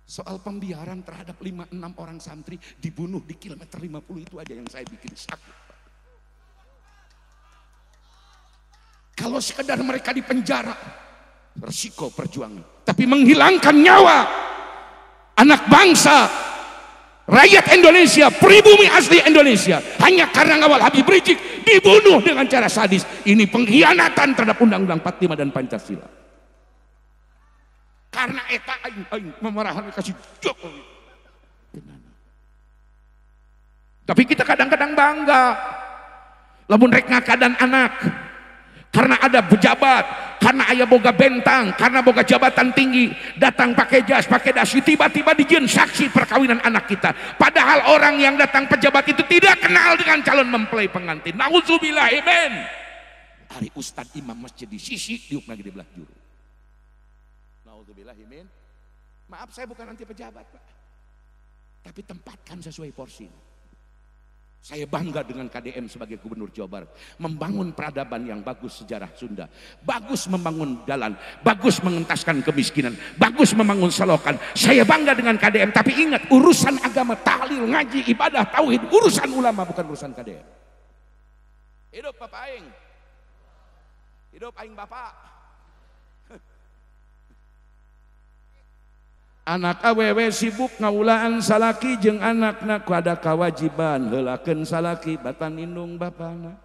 Soal pembiaran terhadap 5-6 orang santri dibunuh di kilometer 50 itu aja yang saya bikin sakit. Kalau sekedar mereka di penjara, resiko perjuangan. Tapi menghilangkan nyawa anak bangsa, rakyat Indonesia, pribumi asli Indonesia, hanya karena ngawal Habib Rizik dibunuh dengan cara sadis. Ini pengkhianatan terhadap Undang-Undang 45 dan Pancasila. Karena eta aing memarahan kasih Jokowi. Tapi kita kadang-kadang bangga lamun rek ngakadan anak. Karena ada pejabat, karena ayah boga bentang, karena boga jabatan tinggi, datang pakai jas, pakai dasi, tiba-tiba dijieun saksi perkawinan anak kita. Padahal orang yang datang pejabat itu tidak kenal dengan calon mempelai pengantin. Nauzubillah, amen. Hari Ustadz Imam Masjid di sisi, diuk lagi di belah juru. Nauzubillah, amen. Maaf, saya bukan anti pejabat, Pak. Tapi tempatkan sesuai porsi. Saya bangga dengan KDM sebagai Gubernur Jawa Barat. Membangun peradaban yang bagus sejarah Sunda. Bagus membangun jalan. Bagus mengentaskan kemiskinan. Bagus membangun selokan. Saya bangga dengan KDM. Tapi ingat, urusan agama, tahlil, ngaji, ibadah, tauhid. Urusan ulama, bukan urusan KDM. Hidup Bapak Aing. Hidup Aing Bapak. Anak awewe sibuk ngaulaan salaki jeung anakna kada kawajiban heulakeun salaki batan indung bapana.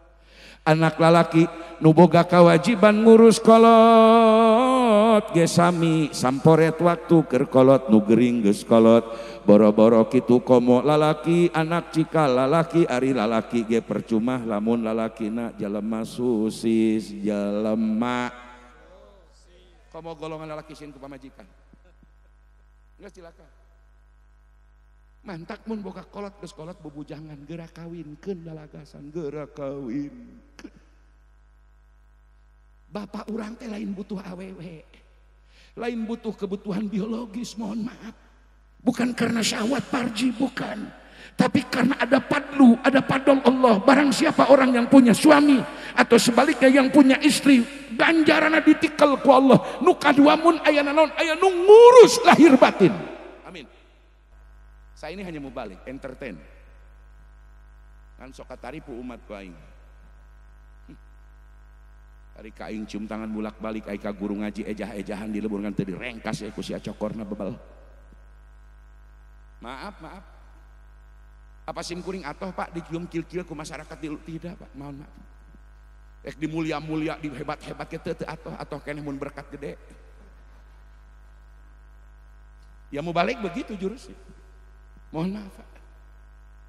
Anak lalaki nu boga kawajiban ngurus kolot ge sami samporet waktu keur kolot nu gering geus kolot. Boro-boro kitu komo lalaki anak cikal lalaki ari lalaki ge percuma lamun lalakina jelema susis jelema. Komo golongan lalaki sieun ku pamajikan. Enggak silakan. Mantak mun boga kolot geus kolot bubujangan geura kawinkeun dalagasan geura kawin. Bapak urang teh lain butuh awewe. Lain butuh kebutuhan biologis, mohon maaf. Bukan karena syahwat farji, bukan. Tapi karena ada padlu, ada padol Allah. Barang siapa orang yang punya suami atau sebaliknya yang punya istri, ganjarana ditikel ku Allah. Nu kaduamun aya naon? Aya nu ngurus lahir batin. Amin. Saya ini hanya mau balik, entertain. Kan sok kataripu umat ku aing. Ari ka aing cium tangan bulak-balik ai ka guru ngaji ejah-ejahan dileburkan teu direngkas ku sia cokorna bebal. Maaf. Apa sim kuring atoh Pak dicium kil-kil ku masyarakat tidak Pak, mohon maaf. Di mulia-mulia di hebat-hebat kita teu atoh keneh mun berkat gede. Ya mau balik begitu jurusnya. Mohon maaf Pak.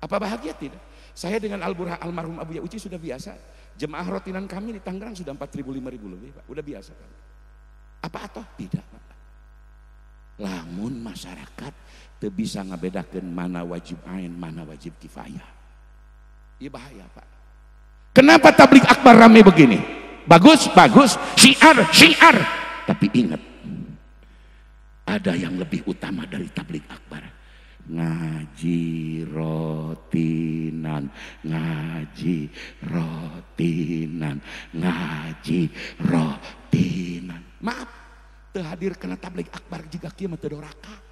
Apa bahagia tidak? Saya dengan almarhum Abu Uci sudah biasa. Jemaah rotinan kami di Tangerang sudah 4.000 5.000 lebih Pak. Udah biasa kan. Apa atoh? Tidak Pak. Lamun masyarakat teu bisa ngabedakeun mana wajib ain, mana wajib kifayah. Ieu bahaya Pak. Kenapa tablik akbar rame begini? Bagus, syiar. Tapi ingat, ada yang lebih utama dari tablik akbar. Ngaji rotinan. Maaf, teu hadir kena tablik akbar jika kieu mah teu doraka.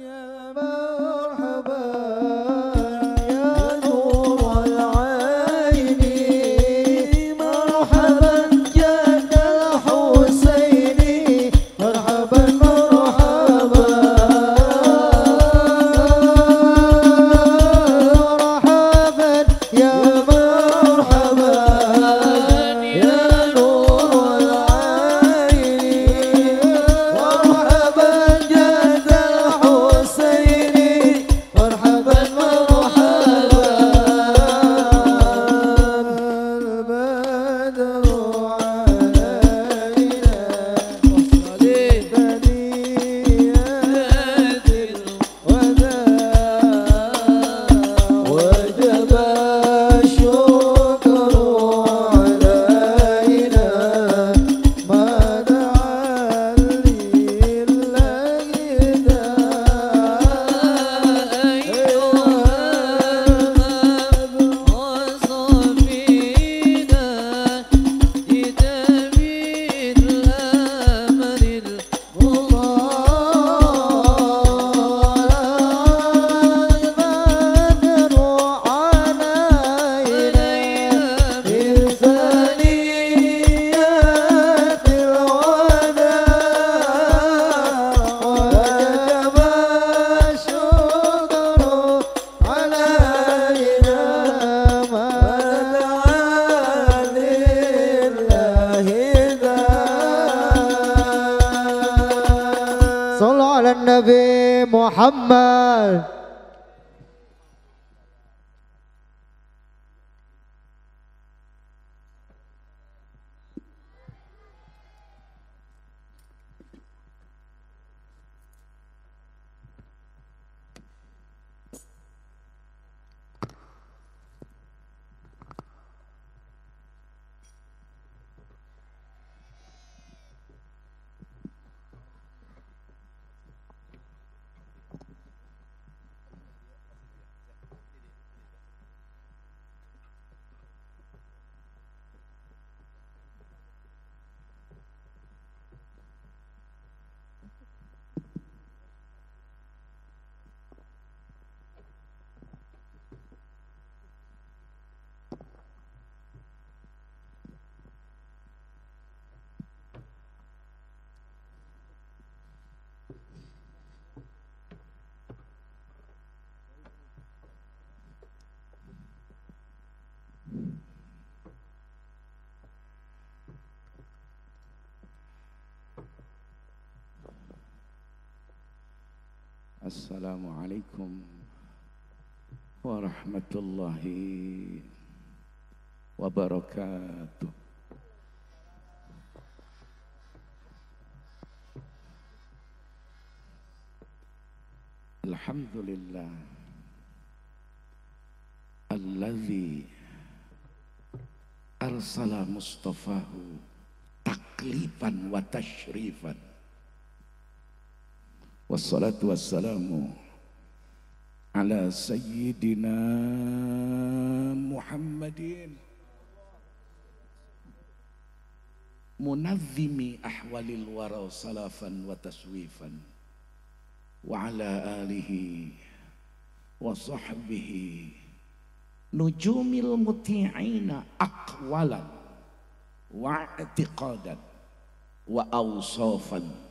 يا مرحبا يا نور العين مرحبا جد الحسين مرحبا مرحبا يا مرحبا يا نور العين مرحبا جد الحسين مرحبا مرحبا البدر علينا بنيات الوداع وجب الشكر محمد. Assalamualaikum warahmatullahi wabarakatuh. Alhamdulillah alladzi arsala mustafahu taklifan wa tashrifan. Wassalatu wassalamu ala sayyidina Muhammadin munazzimi ahwalil wara salafan wa taswifan wa ala alihi wa sahbihi nujumil muti'ina aqwalan wa i'tiqadan wa awsafan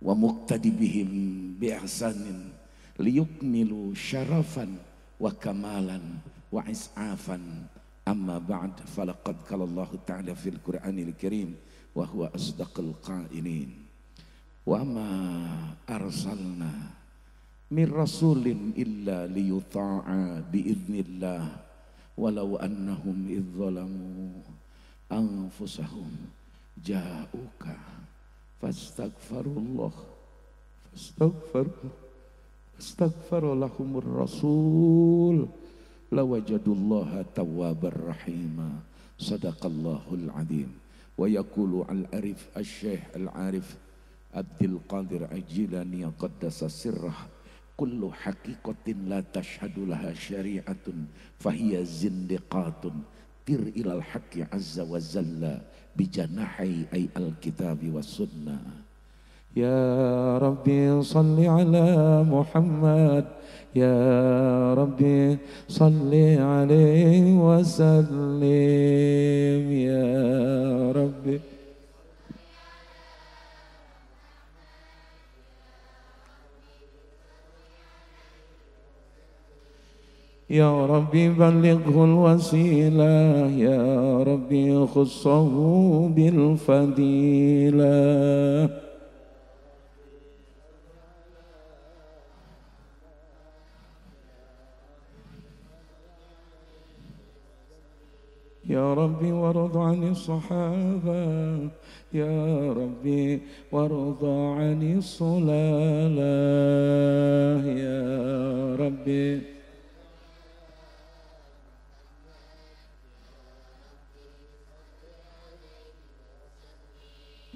wa muqtadi bihim bi ihsanin liyukmilu syarafan wa kamalan wa is'afan. Amma ba'd, falaqad qala Allah ta'ala fil Qur'anil Karim wa huwa asdaqul qailin wa ma arsalna min rasulin illa liyuta'a bi idznillah walau annahum idh zalamu anfusahum ja'uka fastaghfirullah lahumur rasul lawajadullaha tawwabar rahima. Sadaqallahul azim. Wa yaqulu al-arif asy-syekh al-arif Abdul Qadir Ajilani qaddasa sirrah kullu haqiqatin la tashhadu laha syari'atun fahiya zindiqatun tir ilal haqqi azza wa jalla bijanahi ay al-kitabi was sunnah. Ya Rabbi salli ala Muhammad, ya Rabbi salli alaihi wa sallim, ya Rabbi. Ya Rabbi ballighul wasilah, ya Rabbi khussahu bil fadilah. Ya Rabbi warḍa 'anis sahabah, ya Rabbi warḍa 'anis sulalah, ya Rabbi.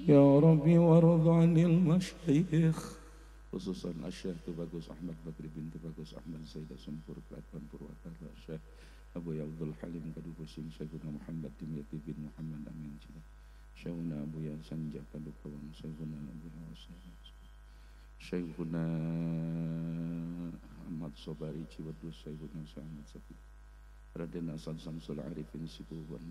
Ya Rabbi warḍa 'anil masyayikh, khususan Syekh Tubagus Ahmad Bakri bin Tubagus Ahmad Sayyidah Sempur Kelatan Purwakarta, Syekh Abu Abdul Halim Kadu Kusin, Syekhuna Muhammad Dimyati bin Muhammad Amin Cina, Syekhuna Abu Yasan Jakadu Kawang, Syekhuna Abu Hawasan, Syekhuna Ahmad Sobari Ciwadus, Syekhuna Sa'amad Safi, Raden Asad Samsul Arifin Sibuwan,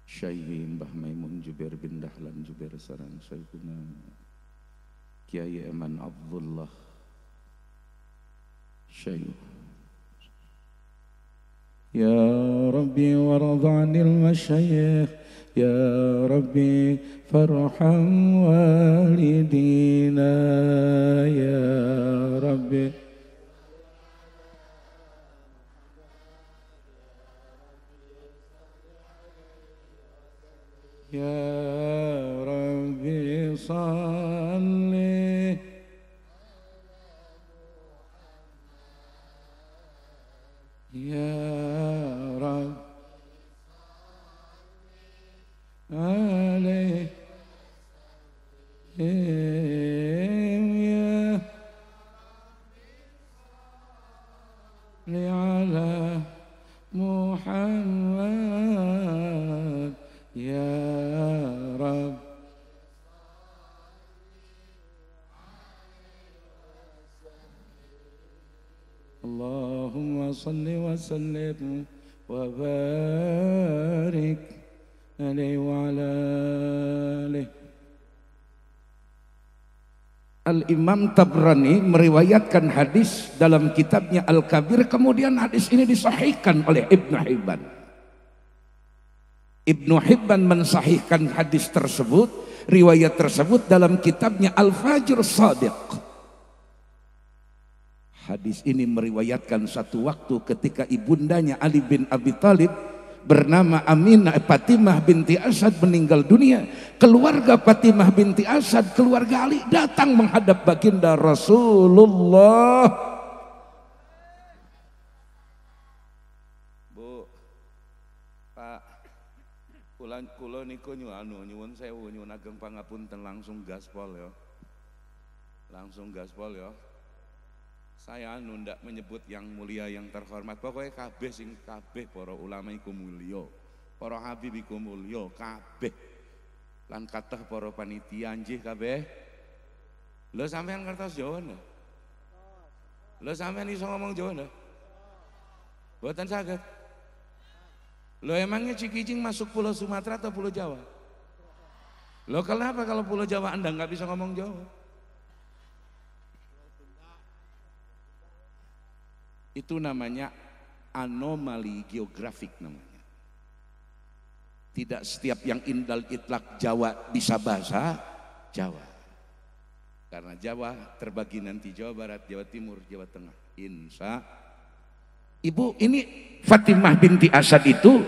Syekh Mbah Maimun Jubair bin Dahlan Jubair Sarang, Syekhuna Kiai Eman Abdullah, Syekh. Ya Rabbi warḍa 'anil masyayikh, ya Rabbi farham walidina ya Rabbi. Ya Rabbi salli ya Rabbi alaihim ya li ala Muhammad ya Rabb. Allahumma salli wa sallim wa barik alaihi wa ala alihi. Al-Imam Tabrani meriwayatkan hadis dalam kitabnya Al-Kabir, kemudian hadis ini disahihkan oleh Ibnu Hibban. Ibnu Hibban mensahihkan hadis tersebut, riwayat tersebut dalam kitabnya Al-Fajr Shadiq. Hadis ini meriwayatkan satu waktu ketika ibundanya Ali bin Abi Thalib bernama Aminah Fatimah binti Asad meninggal dunia. Keluarga Fatimah binti Asad, keluarga Ali datang menghadap baginda Rasulullah. Bu, Pak, kula niku nyuwun sewu nyuwun ageng pangapunten, langsung gaspol ya. Langsung gaspol ya. Saya ndak menyebut yang mulia yang terhormat, pokoknya kabeh sing kabeh para ulama iku mulya, para habib iku mulya kabeh, lan kathah para panitia nggih kabeh. Lho sampean ngertos Jawa nggih? Lho sampean iso ngomong Jawa nggih? Mboten saged. Lho emangnya Cikijing masuk Pulau Sumatera atau Pulau Jawa? Lho kenapa kalau Pulau Jawa Anda nggak bisa ngomong Jawa? Itu namanya anomali geografik namanya. Tidak setiap yang indal itlak Jawa bisa bahasa Jawa. Karena Jawa terbagi nanti Jawa Barat, Jawa Timur, Jawa Tengah. Insya Ibu, ini Fatimah binti Asad itu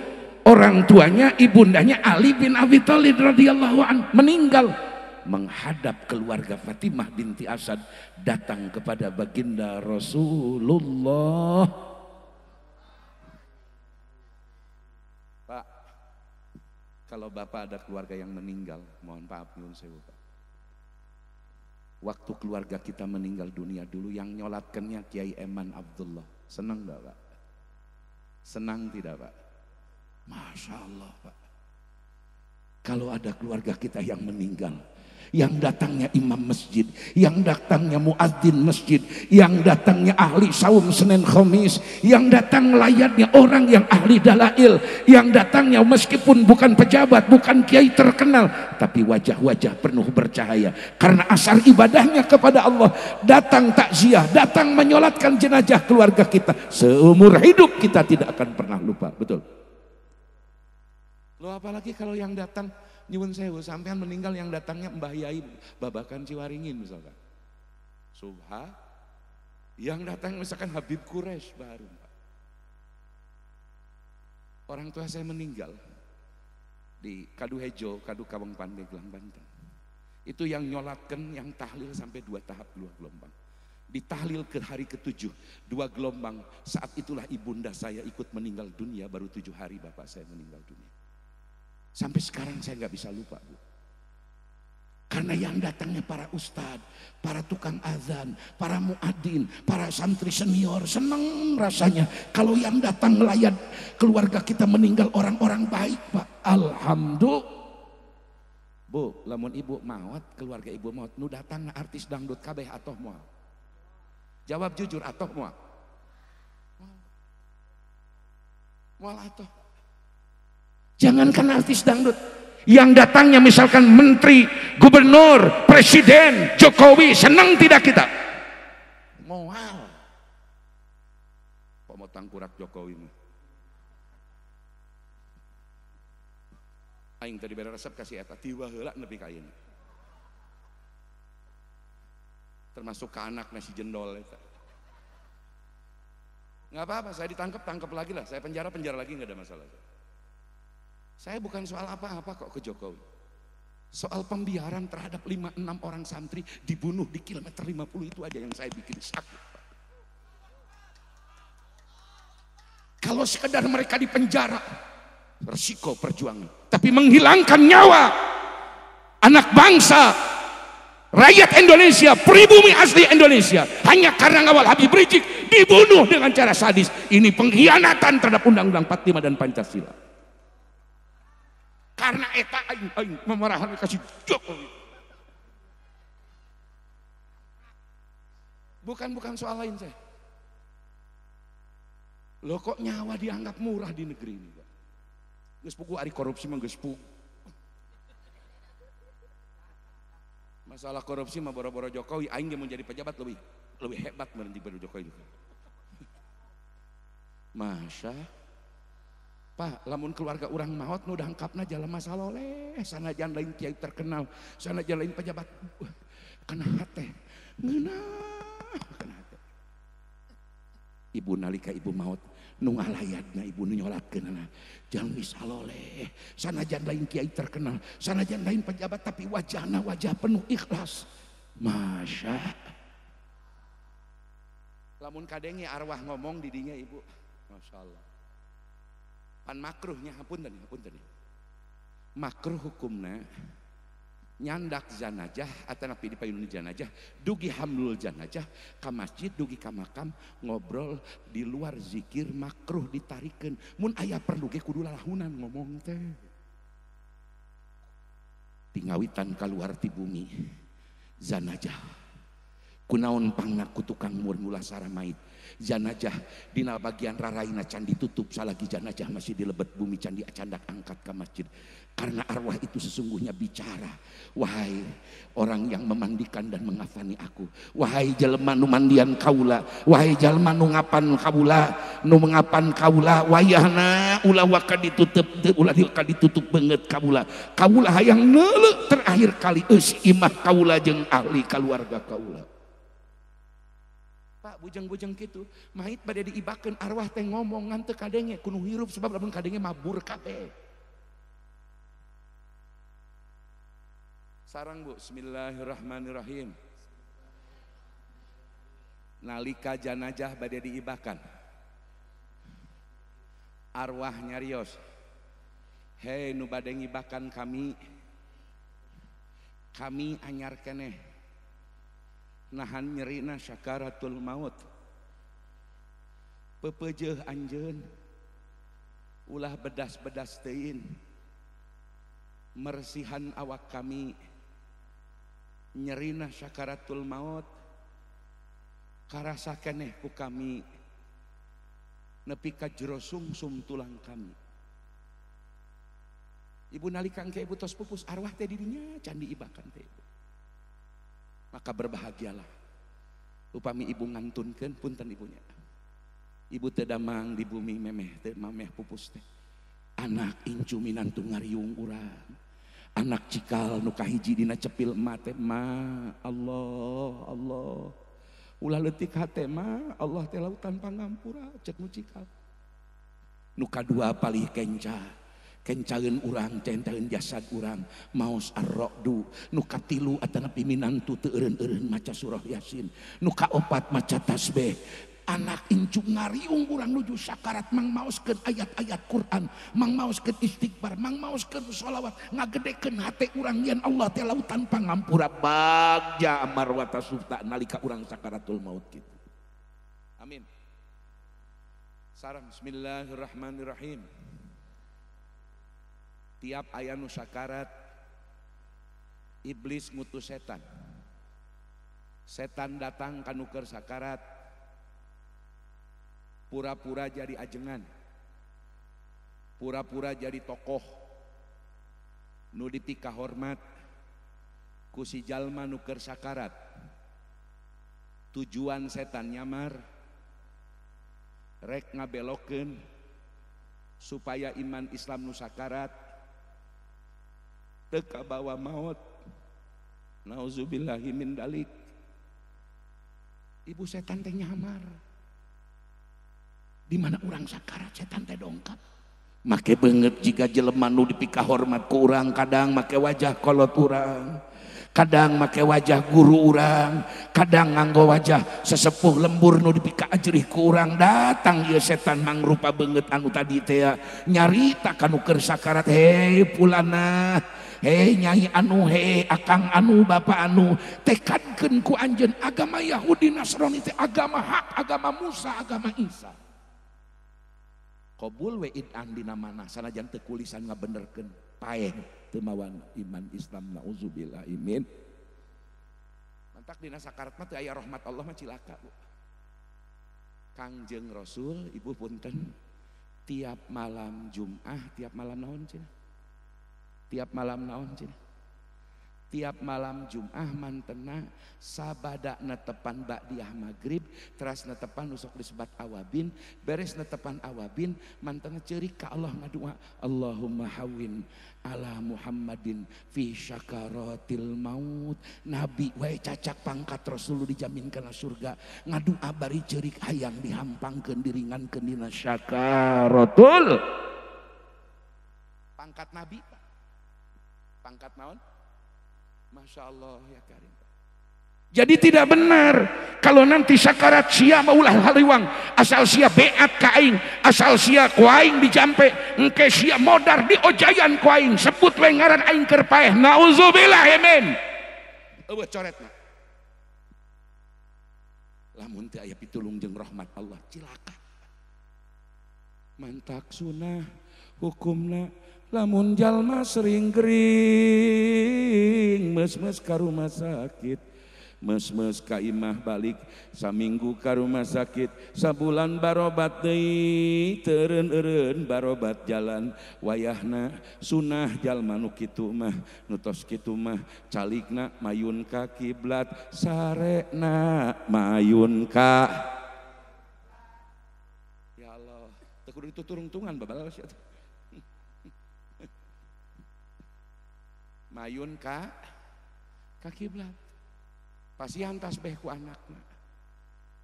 orang tuanya, ibundanya Ali bin Abi Thalib radhiyallahu anhu meninggal. Menghadap keluarga Fatimah binti Asad, datang kepada baginda Rasulullah. Pak, kalau Bapak ada keluarga yang meninggal, mohon maaf nyuwun sewu Pak. Waktu keluarga kita meninggal dunia dulu, yang nyolatkannya Kiai Eman Abdullah. Senang enggak Pak? Senang tidak Pak? Masya Allah Pak. Kalau ada keluarga kita yang meninggal, yang datangnya imam masjid, yang datangnya muadzin masjid, yang datangnya ahli saum Senin Khamis, yang datang layaknya orang yang ahli dalail, yang datangnya meskipun bukan pejabat, bukan kiai terkenal, tapi wajah-wajah penuh bercahaya karena asar ibadahnya kepada Allah. Datang takziah, datang menyolatkan jenazah keluarga kita, seumur hidup kita tidak akan pernah lupa. Betul? Loh apalagi kalau yang datang nyuwun sewu, sampean meninggal yang datangnya Mbah Yai Babakan Ciwaringin misalkan. Subha, yang datang misalkan Habib Quraisy baru. Orang tua saya meninggal di Kadu Hejo, Kadu Kawang Pandeglang, Banten. Itu yang nyolatkan, yang tahlil sampai 2 tahap 2 gelombang. Di tahlil ke hari ke-7 2 gelombang. Saat itulah ibunda saya ikut meninggal dunia, baru 7 hari bapak saya meninggal dunia. Sampai sekarang saya nggak bisa lupa Bu. Karena yang datangnya para ustadz, para tukang azan, para muadzin, para santri senior, senang rasanya kalau yang datang melayat keluarga kita meninggal orang-orang baik Pak. Alhamdulillah. Bu, lamun ibu maut, keluarga ibu maut, nu datang artis dangdut kabeh atau moal? Jawab jujur atau moal? Moal atau? Jangankan artis dangdut, yang datangnya misalkan menteri, gubernur, presiden, Jokowi, senang tidak kita? Moal. Kok mau tangkurak Jokowi? Aing tadi bere resep kasih eta tiba heula nepi ka ieu. Termasuk ke anak nasi jendol eta. Nggak apa-apa, saya tangkap lagi lah, saya penjara lagi, nggak ada masalah. Saya bukan soal apa-apa kok ke Jokowi. Soal pembiaran terhadap 5-6 orang santri dibunuh di kilometer 50 itu aja yang saya bikin sakit. Kalau sekedar mereka di penjara, resiko perjuangan. Tapi menghilangkan nyawa anak bangsa, rakyat Indonesia, pribumi asli Indonesia, hanya karena ngawal Habib Rizik dibunuh dengan cara sadis. Ini pengkhianatan terhadap Undang-Undang 45 dan Pancasila. Karena eta aing memarahan kasih Jokowi. Bukan soal lain saya. Loh kok nyawa dianggap murah di negeri ini, Pak? Geus pugu ari korupsi mah geus pugu. Masalah korupsi mah boro-boro Jokowi, aing ge mau jadi pejabat lebih hebat berhenti pada Jokowi juga. Masya Pak, lamun keluarga orang maut nu dangkapna jalema saloleh, sanajan lain kiai terkenal, sanajan lain pejabat, kena hate, ngeunah, kena hate. Ibu nalika ibu maut, nu ngalayadna ibu nu nyolatkeunana, jalmi saloleh, sanajan lain kiai terkenal, sanajan lain pejabat, tapi wajahna wajah penuh ikhlas. Masya. Lamun kadenge arwah ngomong di dinya ibu, Masya Allah. Pan makruhnya hapunten makruh hukumna nyandak janajah atau napi di payun janajah dugi hamlul janajah ka masjid dugi ka makam ngobrol di luar zikir makruh ditarikeun mun aya perlu ge kudu lalahunan ngomong teh tingawitan kaluar ti bumi janajah kunaon pangna ku tukang murnulah saramait janajah dina bagian raraina can ditutup salagi janajah masih di lebet bumi can diacandak angkat ke masjid karena arwah itu sesungguhnya bicara. Wahai orang yang memandikan dan mengafani aku, wahai jelema nu mandian kaula, wahai jelema nu ngapan kaula, nu mengapan kaula, wayahna ulah waka ditutup banget kaula hayang neuleuh terakhir kali eus imah kaula jeung ahli keluarga kaula. Pak bujang-bujang gitu mait pada diibakeun arwah teh ngomong ngan teu kadenge kudu hirup sebab lamun kadenge mabur kabeh. Sarang Bu, bismillahirrahmanirrahim. Nalika janajah bade diibakan arwah nyarios, hei nu bade ngibakan kami anyar keneh nahan nyerina syakaratul maut pepeujeuh anjeun ulah bedas-bedas teuin mersihan awak kami nyerina syakaratul maut karasa keneh ku kami nepi ka jero sungsum tulang kami. Ibu nalika engke ibu tos pupus arwah teh di dinya can diibakan teh ibu. Maka berbahagialah upami ibu ngantunkeun punten ibunya. Ibu teh damang di bumi memeh teh mameh pupus teh. Anak incu minantu ngariung urang. Anak cikal nu kahiji dina cepil emak teh ma Allah ulah leutik hate ma Allah teh lautan pangampura cek nu cikal. Nu kadua palih kencaeun urang centeun jasad urang maos ar-ra'du. Nu katilu atanapi minantu teu eureun-eureun maca surah Yasin. Nu kaopat maca tasbih. Anak incu ngariung urang nuju sakarat mang maoskeun ayat-ayat Quran, mang maoskeun istighfar, mang maoskeun sholawat, ngagedekeun hate urang yen Allah teh lautan pangampura bagja marwata sufta nalika urang sakaratul maut kitu. Amin. Sareng bismillahirrahmanirrahim. Tiap aya nu sakarat iblis ngutus setan. Setan datang ka nu keur sakarat pura-pura jadi ajengan, pura-pura jadi tokoh nu dipika hormat ku si jalma nu keur sakarat. Tujuan setan nyamar rek ngabelokeun supaya iman Islam nu sakarat teka bawa maut. Nauzubillahi min dalik. Ibu setan teh nyamar. Di mana orang sakarat setan teh dongkap. Make banget jika jelema nu dipika hormat ku urang, kadang make wajah kolot urang, kadang make wajah guru urang, kadang nganggo wajah sesepuh lembur nu dipika ajerih ku urang. Datang ieu setan mangrupa banget anu tadi teh nyarita kanu keur sakarat. Hei pulana, hei nyai anu, hei akang anu, bapak anu, tekadkeun ku anjeun agama Yahudi Nasrani teh agama hak, agama Musa, agama Isa. Qabul we idan dina mana sanajan teu kulisan ngabenerkeun paeh teu mawan iman Islam, nauzubillah min. Mantak dina sakarat mah teu aya rahmat Allah mah cilaka, Bu. Kangjeng Rasul, ibu punten, tiap malam Jumat, tiap malam naon cenah? Tiap malam naon cenah? Tiap malam Jumat mantena sabada netepan ba'diyah maghrib, teras netepan usok disebut awabin, beres netepan awabin mantena ceurik ka Allah ngadua, Allahumma hawin ala Muhammadin fi syakaratil maut. Nabi wae cacak pangkat Rasul dijamin kana surga, ngadua bari ceurik hayang dihampangkeun diringankeun dina syakaratul. Pangkat Nabi, pangkat naon? Masya Allah ya Karim. Jadi tidak benar kalau nanti sakarat sia maulah haliwang, asal sia beat ka aing, asal sia ku aing dijampe, engke sia modar di ojayan ku aing, sebut we ngaran aing keur paeh. Nauzubillah min. Eueuh coretna. Lamun teu aya pitulung jeung rahmat Allah cilaka. Mantak sunah hukumna lamun jalma sering gering mes-mes ka rumah sakit, mes-mes ka imah balik saminggu ka rumah sakit, sabulan barobat deui teureun-eureun barobat jalan. Wayahna sunah jalma nu kitu mah, nu tos kitu mah calikna mayun ka kiblat, sarena mayun ka, ya Allah teu kudu dituturung-tungan babal sia teh. Mayun ka kiblat. Pasihan tasbih ku anakna,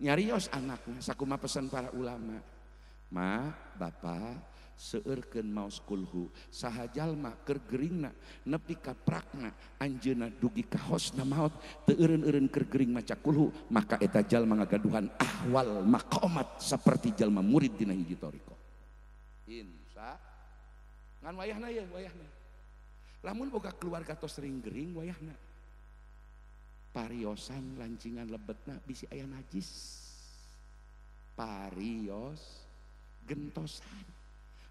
nyarios anakna, sakumaha pesan para ulama, ma bapa seueurkeun maos kulhu, saha jalma keur geringna nepi ka prakna anjeunna dugi ka hosna maot teu eureun-eureun keur gering maca kulhu, maka eta jalma ngagaduhan ahwal maqamat saperti jalma murid dina hiji thariqah. Insya ngan wayahna ye wayahna. Lamun boga keluarga tos sering gering wayahna pariosan lancingan lebetna bisi aya najis, parios gentosan.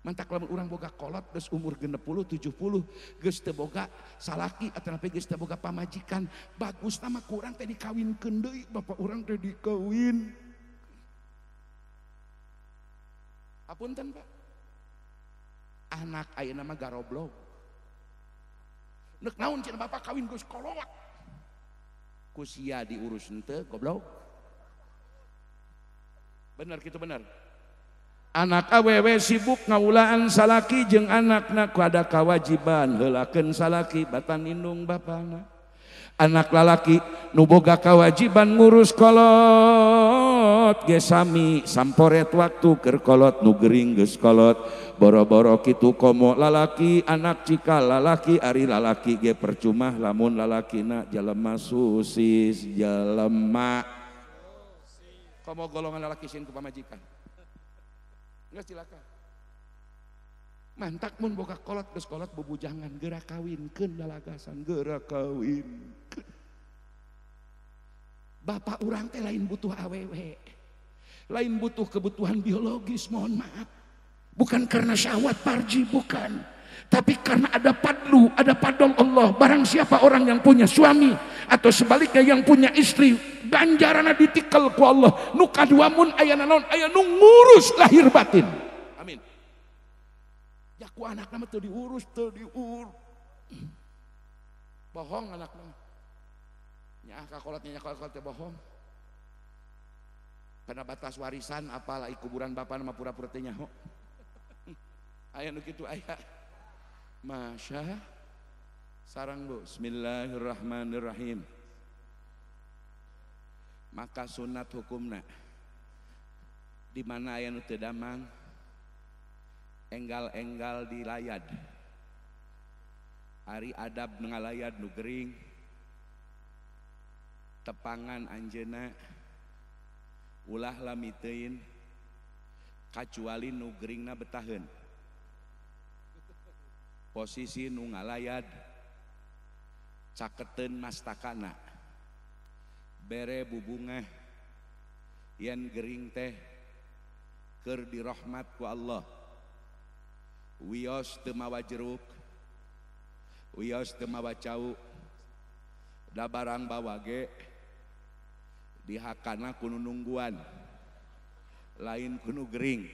Mantak lamun urang boga kolot geus umur 60 70 geus teu boga salaki atawa geus teu boga pamajikan, bagus nama ku urang teh dikawinkeun deui, bapak urang teh dikawin. Apunten Pak, anak ayeuna mah garoblog. Nek naon cenah bapak kawin geus kolot, ku sia diurus henteu goblok. Bener kitu bener. Anak awewe sibuk ngaulaan salaki jeung anakna ku ada kewajiban heulakeun salaki batan indung bapana. Anak lalaki nu boga kewajiban ngurus kolot ge sami samporet waktu keur kolot, nu gering geus kolot. Boro-boro kitu komo lalaki, anak cikal lalaki, ari lalaki ge percuma lamun lalakina jelema susis, jelema komo golongan lalaki sin ku pamajikan. Geus cilaka. Mantak mun boga kolot geus kolot bubujangan geura kawinkeun dalagasan, geura kawinkeun. Bapak urang teh lain butuh awewe, lain butuh kebutuhan biologis, mohon maaf. Bukan karena syahwat farji, bukan. Tapi karena ada padlu, ada padol Allah. Barang siapa orang yang punya suami atau sebaliknya yang punya istri, ganjarana ditikel ku Allah. Nu kadua mun aya naon, aya nu ngurus lahir batin. Amin. Ya ku anakna mah teu diurus, bohong anakna. Nya kakolotnya kolot teh bohong. Karena batas warisan apalah kuburan bapa nama pura-pura teh nyaho. Aya nu kitu aya. Masya Sarang Bu, bismillahirrahmanirrahim. Maka sunat hukumna di mana aya nu teu damang enggal-enggal dilayad. Ari adab ngalayad nu gering tepangan anjeuna ulah lamiteun kacuali nu geringna betaheun. Posisi nu ngalayad caketeun mastakana bere bubungah yen gering teh keur dirahmat ku Allah. Wios teu mawa jeruk, wios teu mawa cau, da barang bawa ge dihakana kudu nungguan lain kudu gering.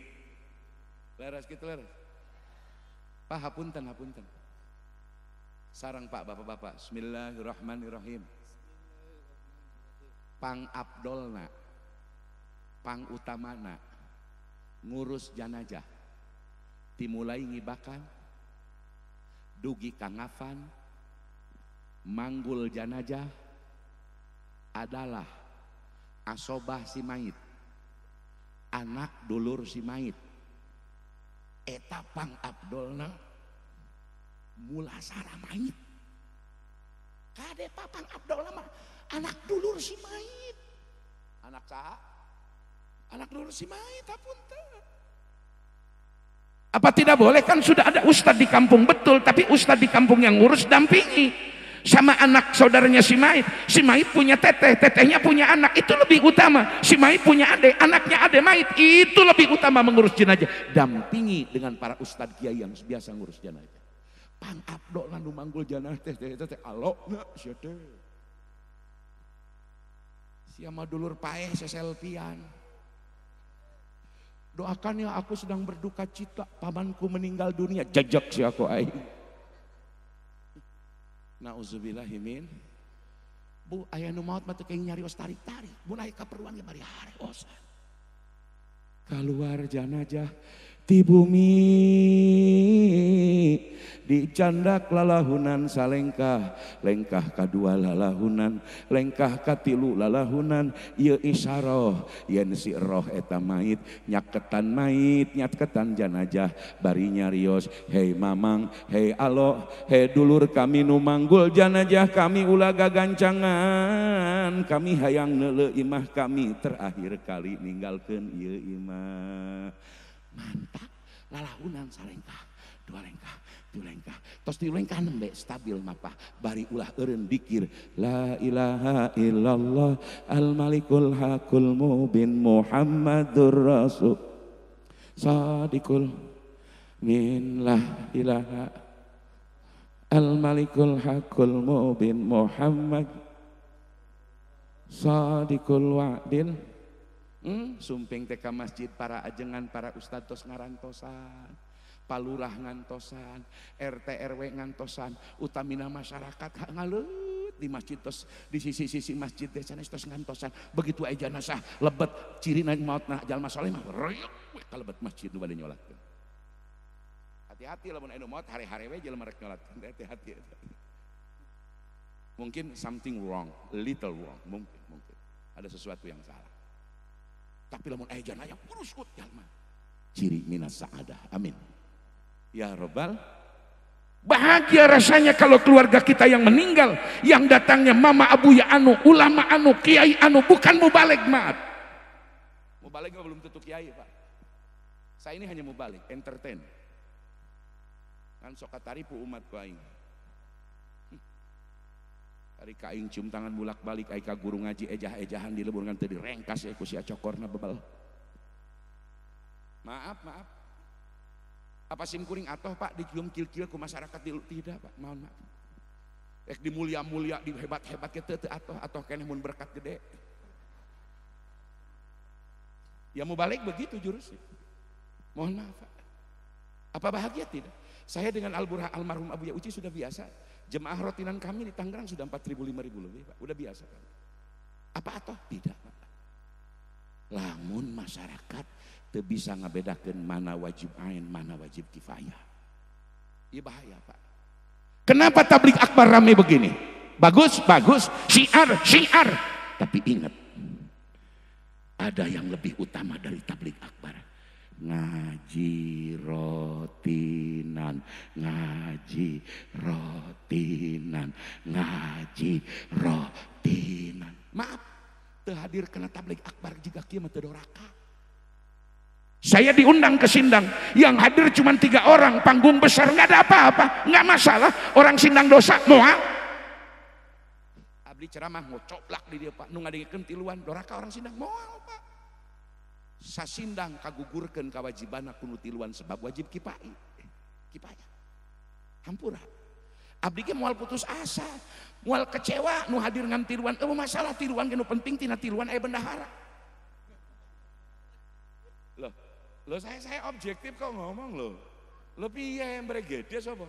Leres kitu leres. Pak hapunten hapunten. Sarang Pak bapak-bapak, bismillahirrahmanirrahim. Pang abdolna, pang utamana ngurus janajah. Dimulai ngibakan, dugi kangafan, manggul janajah adalah asobah si mayit, anak dulur si mayit. Eta pang abdolna mulasara mayit. Kade papang abdolna mah anak dulur si mayit. Anak saha? Anak dulur si mayit hapunten. Apa tidak boleh? Kan sudah ada ustadz di kampung, betul, tapi ustadz di kampung yang ngurus dampingi sama anak saudaranya si mayit. Si mayit punya teteh, tetehnya punya anak, itu lebih utama. Si mayit punya adik, anaknya adik mayit, itu lebih utama mengurus jenazah. Dampingi dengan para ustadz kiai yang biasa ngurus jenazah. Pang abdo lan manggul jenazah teh alokna sia teh. Sia mah dulur paeh seselfian. Doakan ya, aku sedang berduka cita, pamanku meninggal dunia. Jajak si aku aing. Nauzubillahimin. Bu, aya nu maot mah teu kenging nyarios tarik-tarik. Mun aya kaperluan ge bari hareosan. Keluar janajah di bumi, di candak lalahunan salengkah, lengkah kadua lalahunan, lengkah katilu lalahunan. Ieu isyarah yen si roh eta mayit nyaketan mayit, nyaketan janajah bari nyarios, hei mamang, hei alo, hei dulur kami nu manggul janajah kami ulah gagancangan, kami hayang neuleuh imah kami terakhir kali ninggalkeun ieu imah. Mantap, lalahunan salengkah, dua lengkah, tilu lengkah, tos tilu lengkah nembe stabil mapah, bari ulah eureun dikir la ilaha illallah al malikul hakul mubin muhammadur rasul sadikul min la ilaha al malikul hakul mubin muhammad sadikul wa'din. Sumping teka masjid para ajengan, para ustad tos ngarantosan, palurah ngantosan, RT RW ngantosan, utamina masyarakat ngalut di masjid tos di sisi-sisi masjid teh sanes tos ngantosan. Begitu aya jenazah lebet ciri naik mautna jalma saleh mah reyuk we ka lebet masjid nu bade nyolatkeun. Hati-hati lamun anu maut hare-hare we jelema rek nyolatkeun, hati-hati. Mungkin something wrong, little wrong, mungkin ada sesuatu yang salah. Tapi lamun aya janayah urus kut jalma. Ciri minas saadah. Amin. Ya Rabbal. Bahagia rasanya kalau keluarga kita yang meninggal, yang datangnya mama abu ya anu, ulama anu, kiai anu, bukan mubalig mat. Mubalig belum tentu kiai, Pak. Saya ini hanya mubalig, entertain. Kan sok kataripu umat ku aing. Ari ka aing cium tangan bulak-balik, ai ka guru ngaji ejah-ejahan di lembur ngan teu direngkas ya ku sia cokorna bebel. Maaf. Apa sim kuring atoh Pak dicium kil-kil ku masyarakat tidak Pak, mohon maaf. Ek di mulia-mulia di hebat-hebat ke teu atoh keneh mun berkat gede. Ya mau balik begitu jurusnya. Mohon maaf Pak. Apa bahagia tidak? Saya dengan almarhum Abu Ya Uci sudah biasa. Jemaah rotinan kami di Tangerang sudah 4.000 5.000 lebih Pak. Udah biasa Pak. Apa atoh? Tidak Pak. Lamun masyarakat teu bisa ngabedakeun mana wajib ain, mana wajib kifayah. Ieu bahaya Pak. Kenapa tablik akbar rame begini? Bagus, bagus, syiar, syiar. Tapi ingat, ada yang lebih utama dari tablik akbar. Ngaji rotinan, ngaji rotinan, ngaji rotinan. Maaf, terhadir kena tablik akbar jika kiamat doraka. Saya diundang ke Sindang, yang hadir cuma 3 orang, panggung besar, nggak ada apa-apa, nggak masalah. Orang Sindang dosa, moal. Abdi ceramah ngocoblak di dia Pak, nu ngadengkeun tiluan, doraka orang Sindang moal Pak. Sasindang kagugurkeun kawajibana kudu tiluan sebab wajib kifayah. Hampura. Abdi ge moal putus asa, moal kecewa, nu hadir ngan tiluan, masalah tiluan ge nu penting tina tiluan aya bendahara. Loh saya objektif kok ngomong loh. Lo piye yang bergede sapa?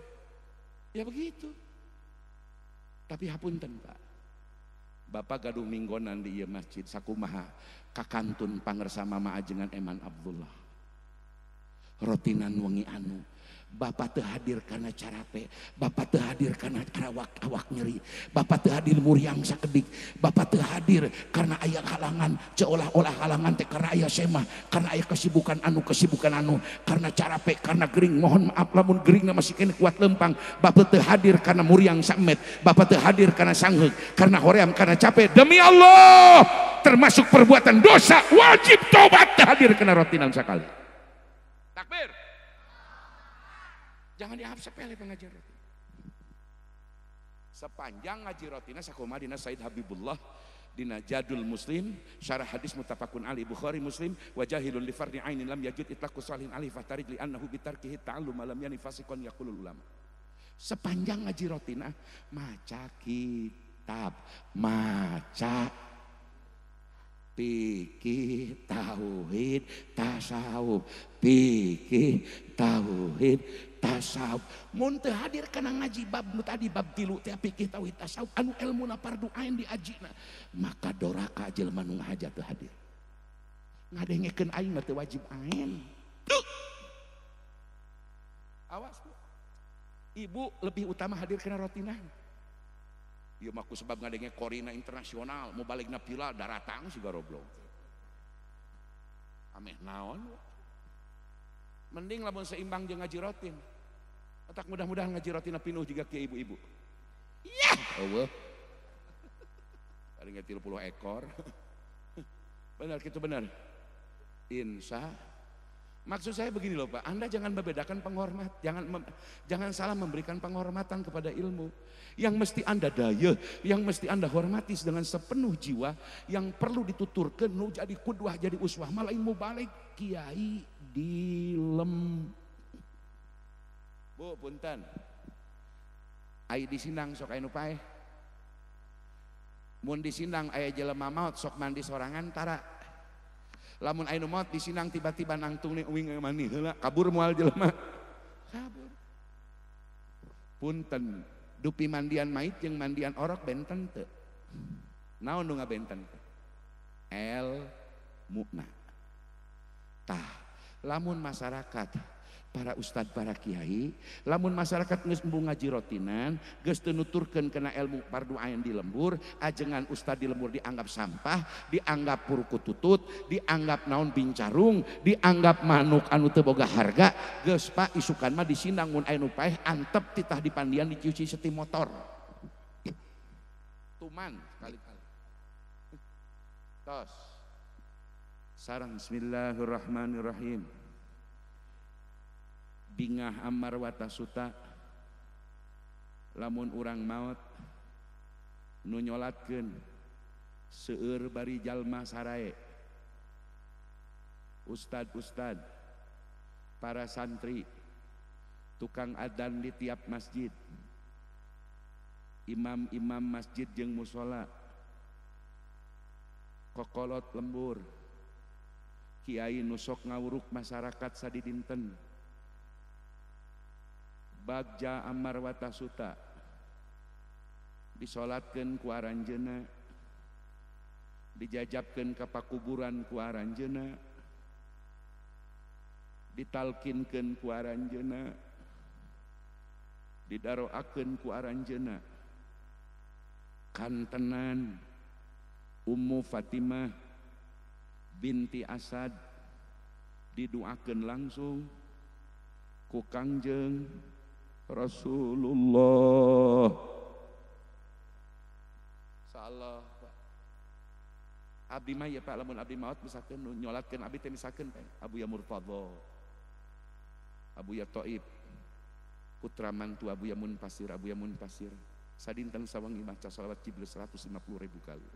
Ya begitu. Tapi hapunten Pak. Bapak gaduh minggonan di ieu masjid sakumaha kakantun pangersama maajengan Eman Abdullah. Rotinan wengi anu Bapak teu hadir karena carape, Bapak teu hadir karena awak nyeri, Bapak teu hadir muriang sakedik, Bapak teu hadir karena aya halangan, seolah-olah halangan teh karena aya semah, karena aya kesibukan anu, karena carape, karena gering. Mohon maaf lamun geringna masih kene kuat lempang. Bapak teu hadir karena muriang samet, Bapak teu hadir karena sangheug, karena hoream, karena capek. Demi Allah, termasuk perbuatan dosa, wajib tobat teu hadir karena rotinan sakali. Takbir. Jangan dianggap sepele pengajian rotina. Sepanjang ngaji rotina sakumaha dina Said Habibullah dina Jadul Muslim syarah hadis muttafaqun alaihi Bukhari Muslim wa jahilun li fardhi ainin lam yajid itlaqu salihin alaihi fatarid li annahu bi tarkihi ta'allum lam yani fasiqan yaqulul ulama. Sepanjang ngaji rotina maca kitab, maca fikih, tauhid, tasawuf, fikih, tauhid, tasawuf. Mun teu hadir kana ngaji bab nu tadi bab 3 teh fikih, tauhid, tasawuf anu elmuna fardu ain di ajina, maka doraka jelema nu ngahaja teu hadir. Ngadengekeun aing teh wajib ain. Awas Bu. Ibu lebih utama hadir kana rotinah. Ieu mah ku sebab ngadenge korina internasional, mau balikna pila daratang si garoblong. Ameh naon? Mending lamun seimbang jeung ngaji rotin. Otak mudah-mudahan ngaji rotina pinuh juga kieu ibu-ibu. Iya, eueuh. Paling 30 ekor. Benar kitu benar. Insya. Maksud saya begini loh Pak, Anda jangan membedakan penghormat, jangan salah memberikan penghormatan kepada ilmu. Yang mesti Anda daya, yang mesti Anda hormati dengan sepenuh jiwa, yang perlu dituturkan, nu jadi kudwah, jadi uswah, malah ilmu balik kiai dilem. Bu, punten. Ai di Sindang sok anu paeh. Mun di Sindang aya jelema maot sok mandi sorangan tara. Lamun anu maot di Sindang tiba-tiba nangtung uing mani heula kabur moal jelema. Kabur. Punten, dupi mandian mait jeung mandian orok benten teu? Naon nu ngabenten? Ilmuna. Tah, lamun masyarakat para ustad, para kiai, lamun masyarakat geus embu ngaji rotinan, geus teu nuturkeun kana ilmu fardu ain di lembur, ajengan ustad di lembur dianggap sampah, dianggap puruku tutut, dianggap naon bincarung, dianggap manuk anu teu boga harga. Geus Pak isukan mah di Sindang mun aya nu paeh antep titah di pandian dicuci seti motor. Tuman kali-kali. Tos. Sareng bismillahirrahmanirrahim. Bingah amar watasuta lamun urang maot nu nyolatkeun seueur bari jalma sarae, ustad-ustad, para santri, tukang adzan di tiap masjid, imam-imam masjid jeung musola, kokolot lembur, kiai nusok ngawuruk masyarakat sadidinten, bagja amar watasuta disolatkeun ku aranjeuna, dijajabkeun ka pakuburan ku aranjeuna, ditalkinkeun ku aranjeuna, didaroakeun ku aranjeuna kantenan Ummu Fatimah binti Asad, didoakeun langsung ku Kangjeng Rasulullah sallallahu. Abdi mah ya Pak, lamun abdi maot misalkan nyolatkeun abdi teh misalkan Abu Ya Murtadha, Abu Ya Thaib, putra mantu Abu Ya Munpasir, Abu Ya Munpasir sadinten sawangi maca shalawat Jibril 150.000 kali.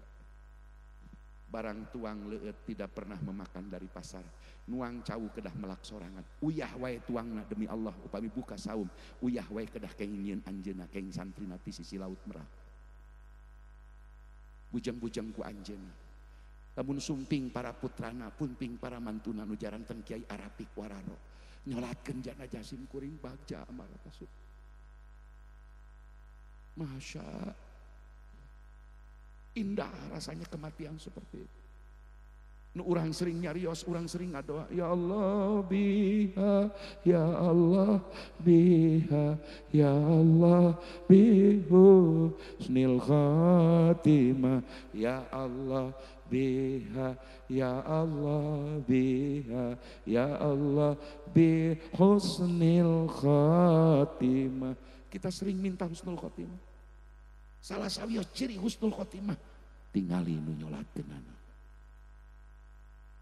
Barang tuang leueut tidak pernah memakan dari pasar, nuang cau kedah melak sorangan, uyah wae tuangna demi Allah upami buka saum, uyah wae kedah kengingieun anjeunna keng santrina ti sisi laut merah, bujang-bujang ku anjeunna. Lamun sumping para putrana, pumping para mantuna nu jaranten Kiai Arapik Wararo, nyolatkeun jana jasim kuring bagja amal kasut. Masya indah rasanya kematian seperti itu. Nu urang sering nyarios, urang sering ngadoa, ya Allah biha, ya Allah biha, ya Allah bihu husnil khatimah, ya Allah biha, ya Allah biha, ya Allah bi husnil khatimah. Kita sering minta husnul khotimah. Salah sawios ciri husnul khotimah tingali nu nyolatkeunana.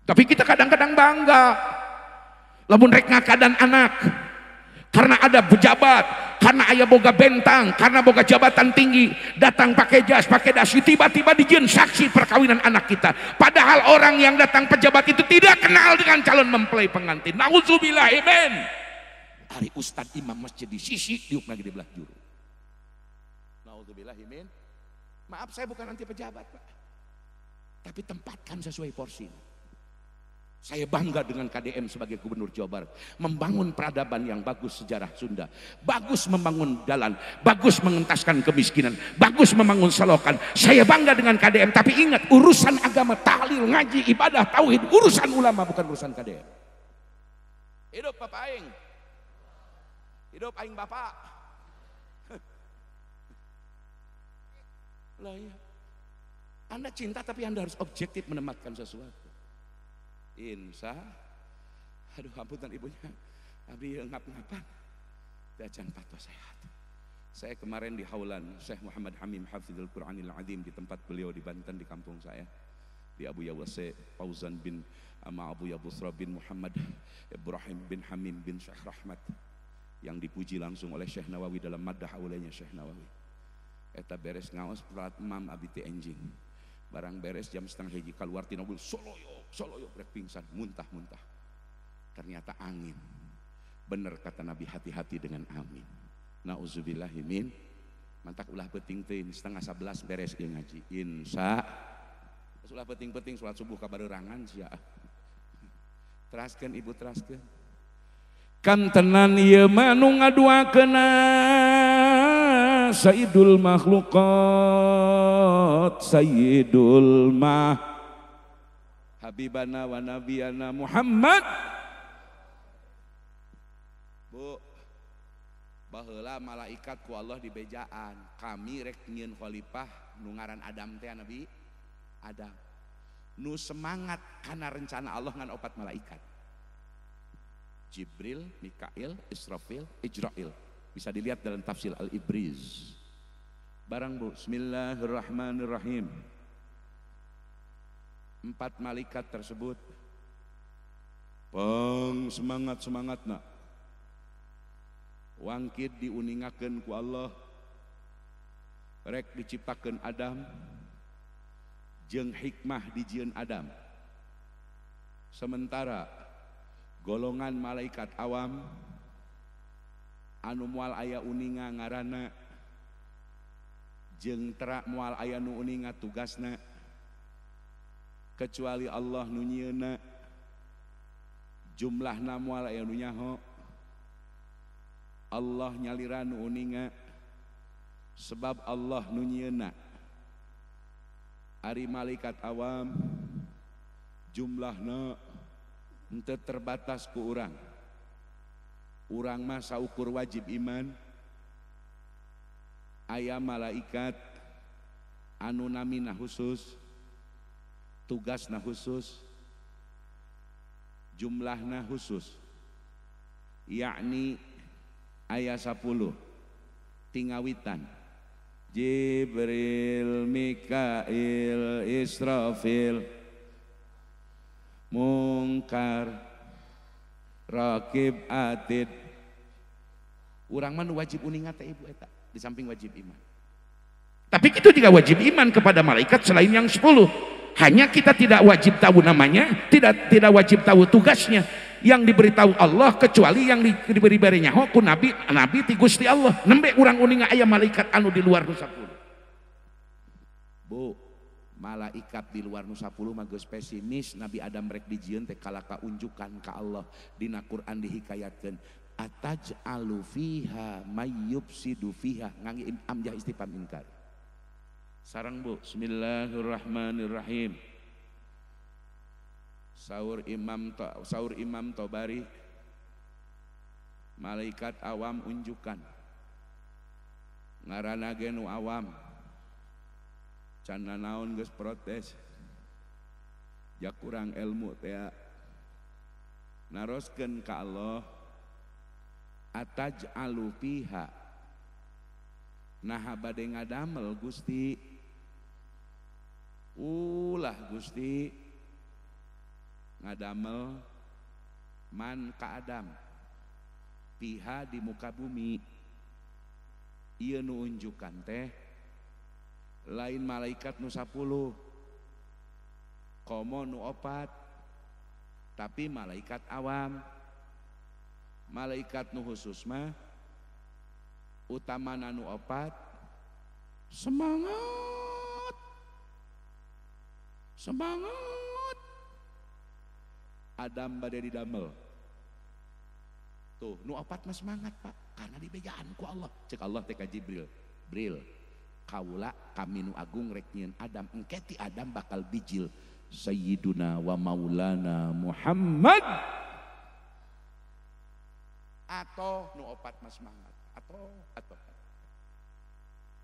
Tapi kita kadang-kadang bangga lamun rek ngakadan anak karena ada pejabat, karena aya boga bentang, karena boga jabatan tinggi, datang pakai jas, pakai dasi, tiba-tiba dijieun saksi perkawinan anak kita. Padahal orang yang datang pejabat itu tidak kenal dengan calon mempelai pengantin. Nauzubillah, amin. Hari Ustadz Imam masjid di sisi, diuk lagi di belah juru. Nauzubillah, amin. Maaf, saya bukan anti pejabat, Pak. Tapi tempatkan sesuai porsi. Saya bangga dengan KDM sebagai gubernur Jawa Barat, membangun peradaban yang bagus, sejarah Sunda, bagus membangun jalan, bagus mengentaskan kemiskinan, bagus membangun selokan. Saya bangga dengan KDM, tapi ingat urusan agama, tahlil, ngaji, ibadah, tauhid, urusan ulama, bukan urusan KDM. Hidup Bapak Aing, hidup Aing Bapak. Lah ya, Anda cinta tapi Anda harus objektif menempatkan sesuatu. Insya, aduh amputan ibunya, abdi ngap-ngapan, dajan patwa sehat. Saya kemarin di Haulan Syekh Muhammad Hamim Hafizul Quranil Azim, di tempat beliau di Banten, di kampung saya, di Abu Yawase Fauzan bin Abu Yabusra bin Muhammad Ibrahim bin Hamim bin Syekh Rahmat, yang dipuji langsung oleh Syekh Nawawi dalam maddah awalnya Syekh Nawawi. Eta beres ngaos pelat mam abdi teh enjing. Barang beres jam 12:30 keluar tina mobil, soloyo rek pingsan, muntah-muntah. Ternyata angin. Bener kata Nabi, hati-hati dengan angin. Nauzubillahi min. Mantak ulah penting teh 10:30 beres ieu ngaji. Insya ulah penting-penting salat subuh kabarerangan sia. Teraskeun ibu, teraskeun. Kantenan ieu mah nu ngaduakeunna Sayyidul makhluqat, Sayyidul Habibana wa Nabiyana Muhammad. Bu, baheula malaikat ku Allah dibejaan, kami rek nyieun khalifah nu ngaran Adam teh Nabi Adam. Nu semangat karena rencana Allah ngan opat malaikat. Jibril, Mikail, Israfil, Ijrail. Bisa dilihat dalam tafsir Al-Ibriz. Barang bu, bismillahirrahmanirrahim. 4 malaikat tersebut semangat nak wangkit diuningakeun ku Allah, rek diciptakeun Adam jeung hikmah dijieun Adam. Sementara golongan malaikat awam anu moal aya uninga ngaranna jeung tera moal aya nu uninga tugasna, kecuali Allah nu nyieunna jumlahna moal aya nu nyaho. Allah nyalira nu uninga sebab Allah nu nyieunna. Ari malaikat awam jumlahna henteu terbatas ku urang. Urang mah saukur wajib iman aya malaikat anu namina khusus, tugasna khusus, jumlahna khusus, yakni aya 10 tingawitan Jibril, Mikail, Israfil, Mungkar, Rakib, Atid. Urang mah wajib uningat ibu eta di samping wajib iman. Tapi kita juga wajib iman kepada malaikat selain yang 10. Hanya kita tidak wajib tahu namanya, tidak wajib tahu tugasnya. Yang diberitahu Allah kecuali yang diberi nyaho ku nabi ti Gusti Allah. Nembe urang uninga aya malaikat anu di luar nu 10. Bu, malaikat di luar nu 10 mah geus pesimis. Nabi Adam rek dijieun teh kalaka unjukan ka Allah. Dina Quran dihikayatkeun ataj'alu fiha mayyufsidu fiha, ngangge amjah istifham inkar. Sarang Bu, bismillahirrahmanirrahim. Saur Imam Tobari, malaikat awam unjukan ngaranna ge nu awam can naon geus protes ja kurang ilmu teh naroskeun ka Allah ataj'alu fiha naha bade ngadamel Gusti ulah Gusti ngadamel man ka Adam piha di muka bumi. Ieu nu unjukan teh lain malaikat nu 10 komo nu 4 tapi malaikat awam. Malaikat nu khusus mah utamana nu 4 semangat Adam bade didamel. Tuh, nu 4 mah semangat Pak, karena dibejaan ku Allah. Cek Allah teh ka Jibril, Bril, kaula kami nu agung rek nyieun Adam, engke ti Adam bakal bijil Sayyiduna wa Maulana Muhammad. Atau nu 4 mah semangat, atau.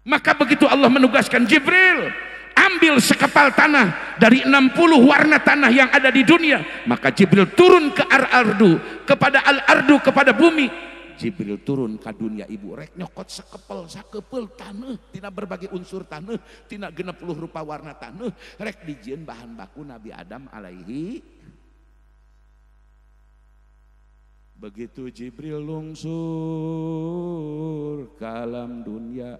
Maka begitu Allah menugaskan Jibril, ambil sekepal tanah dari 60 warna tanah yang ada di dunia. Maka Jibril turun ke Al-Ardu, kepada Al-Ardu, kepada bumi. Jibril turun ke dunia ibu, rek nyokot sakepel tanah, tina berbagai unsur tanah, tina 60 rupa warna tanah, rek dijieun bahan baku Nabi Adam alaihi. Begitu Jibril lungsur ke alam dunia,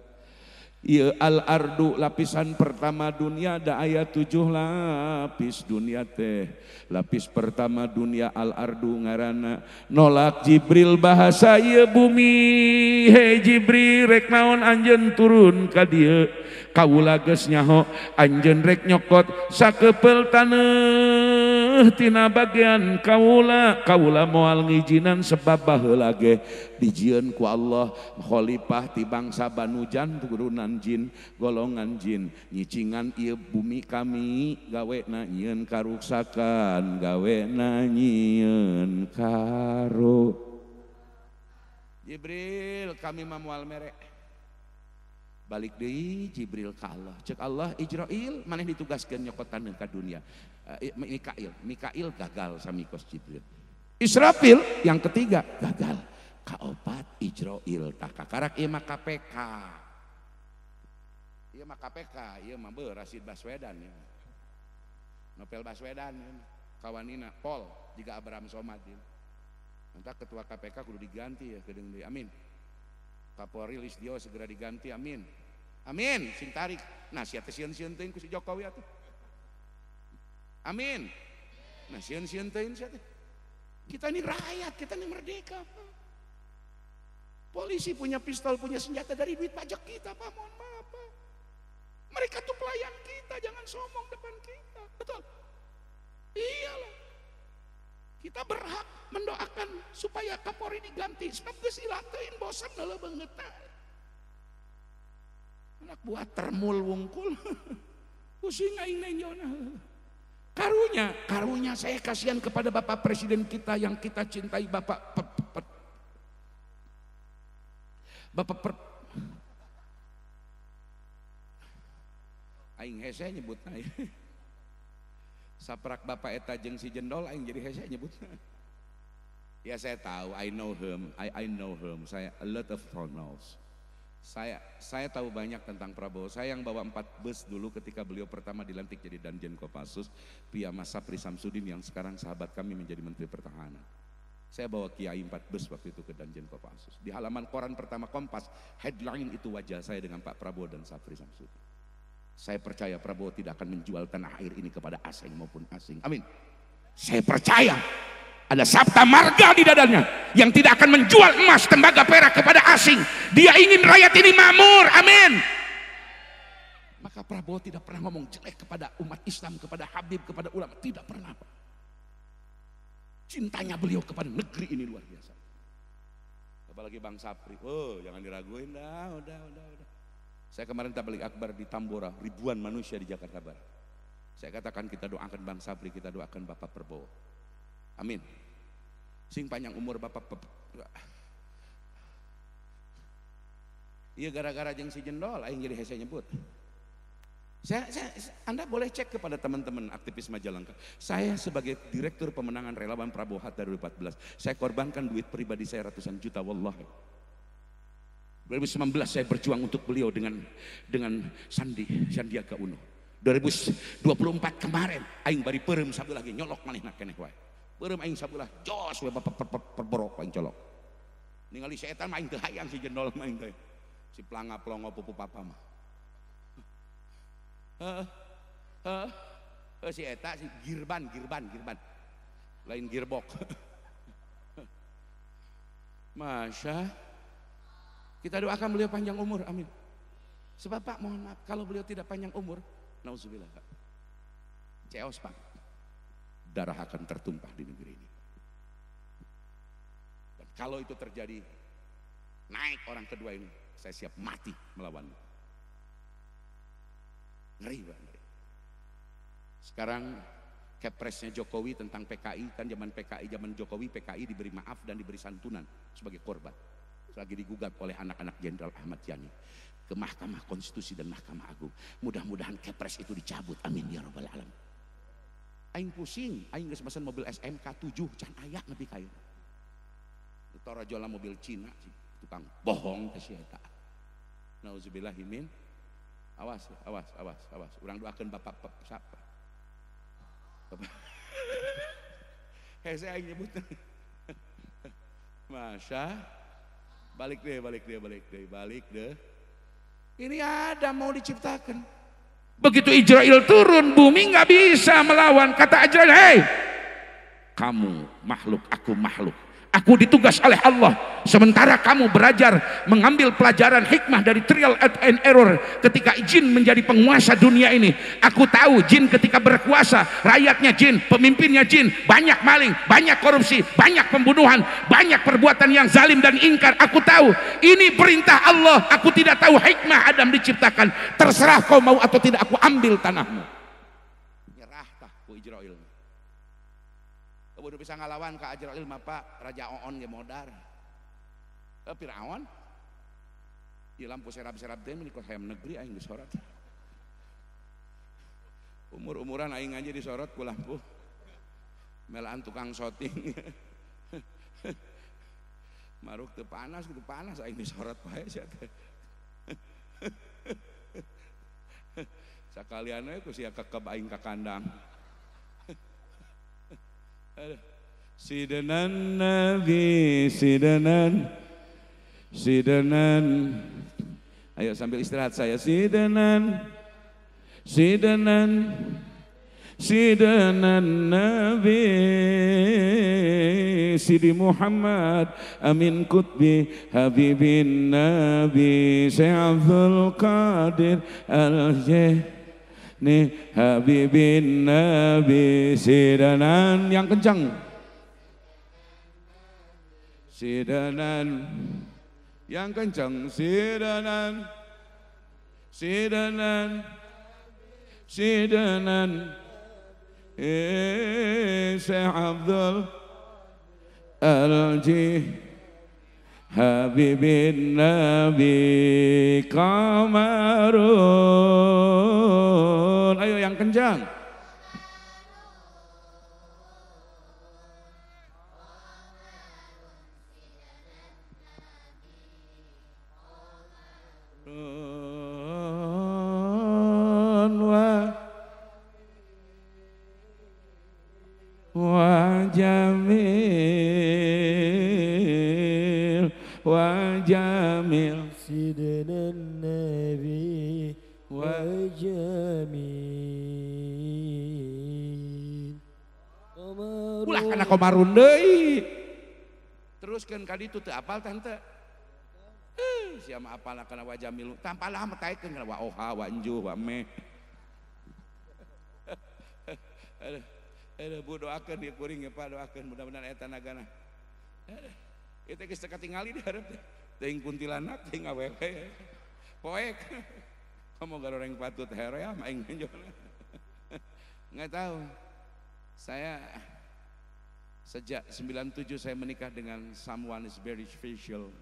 ya Al-Ardu lapisan pertama dunia ada ayat 7 lapis dunia teh. Lapis pertama dunia Al-Ardu ngaranna nolak Jibril bahasa ieu bumi. Hei Jibril rek naon anjeun turun ka dieu, kaula geus nyaho anjeun rek nyokot sakepel taneuh tina bagian kaula moal ngijinan sebab baheula ge dijieun ku Allah khalifah ti bangsa Banu Jan turunan jin golongan jin nyicingan ieu bumi kami gawena nyieun karuksakan gawena nyieun karo. Jibril kami mah moal mere balik deui Jibril ka Allah, cek Allah Ijrail maneh ditugaskeun nyokot taneuh ka dunia. Mikail gagal samikos Jibril. Israfil yang ketiga gagal. Kaopat Ijrail tah kakarak ieu mah KPK. Ieu mah KPK, ieu mah Rasid Baswedan ya. Novel Baswedan ya. Kawanina Pol juga Abraham Somad ya. Entah ketua KPK kudu diganti ya kedeung deui. Amin. Kapolri Listio segera diganti, amin. Amin, sing tarik. Nah, sia teh sieun-sieun teuing ku si Jokowi atuh. Amin. Nah, sieun-sieun teuing sia teh. Kita ini rakyat, kita ini merdeka. Polisi punya pistol, punya senjata dari duit pajak kita, Pak. Mohon maaf, Pak. Mereka tuh pelayan kita, jangan sombong depan kita. Betul? Iyalah. Kita berhak mendoakan supaya Kapolri diganti. Sebab geus ilateun bosan heula banget. Anak buah termul wungkul. Pusing aing nenjona. Karunya saya kasihan kepada Bapak Presiden kita yang kita cintai, Aing hese nyebutna. Saprak bapak eta jeung si jendol aing jadi hese nyebutna. Ya saya tahu, I know him. Saya a lot of knows. Saya tahu banyak tentang Prabowo. Saya yang bawa 4 bus dulu ketika beliau pertama dilantik jadi Danjen Kopassus, via Mas Sapri Samsudin yang sekarang sahabat kami menjadi Menteri Pertahanan. Saya bawa Kiai 4 bus waktu itu ke Danjen Kopassus. Di halaman koran pertama Kompas, headline itu wajah saya dengan Pak Prabowo dan Sapri Samsudin. Saya percaya Prabowo tidak akan menjual tanah air ini kepada asing maupun asing. Amin. Saya percaya ada sabta marga di dadanya yang tidak akan menjual emas, tembaga, perak kepada asing. Dia ingin rakyat ini makmur. Amin. Maka Prabowo tidak pernah ngomong jelek kepada umat Islam, kepada Habib, kepada ulama. Tidak pernah. Cintanya beliau kepada negeri ini luar biasa. Apalagi Bang Sapri. Oh, jangan diraguin dah. Udah. Saya kemarin tabligh akbar di Tambora, ribuan manusia di Jakarta Barat. Saya katakan kita doakan Bang Sapri, kita doakan Bapak Prabowo. Amin. Sing panjang umur Bapak. Iya gara-gara jeung si jendol aing jadi hese nyebut. Anda boleh cek kepada teman-teman aktivis Majalengka. Saya sebagai direktur pemenangan relawan Prabowo Hatta 2014, saya korbankan duit pribadi saya ratusan juta wallahi. 2019 saya berjuang untuk beliau dengan Sandiaga Uno. 2024 kemarin aing bari peureum sabeula lagi nyolok manehna keneh wae. Beureum aing sabelah jos we bapak perborok aing colok. Ningali setan mah aing teu hayang si jendol mah aing teh. Si pelanga pelongo pupu papa mah. Si eta si girban. Lain girbok. Masya. Kita doakan beliau panjang umur, amin. Sebab Pak mohon maaf kalau beliau tidak panjang umur, nauzubillah Pak. Ceos Pak. Darah akan tertumpah di negeri ini. Dan kalau itu terjadi, naik orang kedua ini, saya siap mati melawannya. Ngeri Pak. Sekarang kepresnya Jokowi tentang PKI, kan zaman PKI, zaman Jokowi PKI diberi maaf dan diberi santunan sebagai korban. Lagi digugat oleh anak-anak Jenderal Ahmad Yani ke Mahkamah Konstitusi dan Mahkamah Agung. Mudah-mudahan kepres itu dicabut, amin ya rabbal alamin. Aing pusing, aing geus mesen mobil SMK 7 can aya nepi ka ieu. Torojola mobil Cina tukang bohong teh si eta. Nauzubillahi min. Awas. Urang doakeun Bapak siapa? Bapak. Hese aing nyebut. Masya. Balik deh. Ini ada mau diciptakan. Begitu Israel turun, bumi nggak bisa melawan. Kata Israel, hei, kamu makhluk, aku makhluk. Aku ditugas oleh Allah. Sementara kamu belajar mengambil pelajaran hikmah dari trial and error ketika jin menjadi penguasa dunia ini. Aku tahu jin ketika berkuasa, rakyatnya jin, pemimpinnya jin, banyak maling, banyak korupsi, banyak pembunuhan, banyak perbuatan yang zalim dan ingkar. Aku tahu ini perintah Allah. Aku tidak tahu hikmah Adam diciptakan. Terserah kau mau atau tidak, aku ambil tanahmu. Nyerah tah ku Israel. Udah bisa ngalawan ke Ajrail mah Pak, Raja Oon ge modar. Firaun. Ieu lampu serap-serap teh meni hayam negeri aing disorot. Umur-umuran aing aja disorot ku lampu. Melaan tukang shooting. Maruk teu panas gitu panas aing disorot bae sia teh. Sakalian we ku sia kekeb aing ka kandang. Sidanan Nabi, sidanan. Ayo sambil istirahat saya. Sidanan Nabi, Sidi Muhammad Amin Qutbi Habibin Nabi Syekh Abdul Qadir Al-Jani Habibin Nabi. Sidanan yang kencang. Sidanan yang kencang. Sidanan Syekh Abdul Al-Jani Habibin Nabi Qamarun. Ayo yang kencang. Wa jamil wa jamil سيدنا النبي وجميل ulah kana komarun deui teruskeun ka ditu teu apal tante sia mah apal kana wa jamil tampalah mah taekeun kana wa oha wa enjuh wa meh bu doakeun di kuring ya Pak doakeun mudah-mudahan eta nagana itu geus teu katingali di hareup teh teuing kuntilanak teuing awewe poek kamu garoreng patut herea aing ngeunjona enggak tahu saya sejak 97 saya menikah dengan someone is very special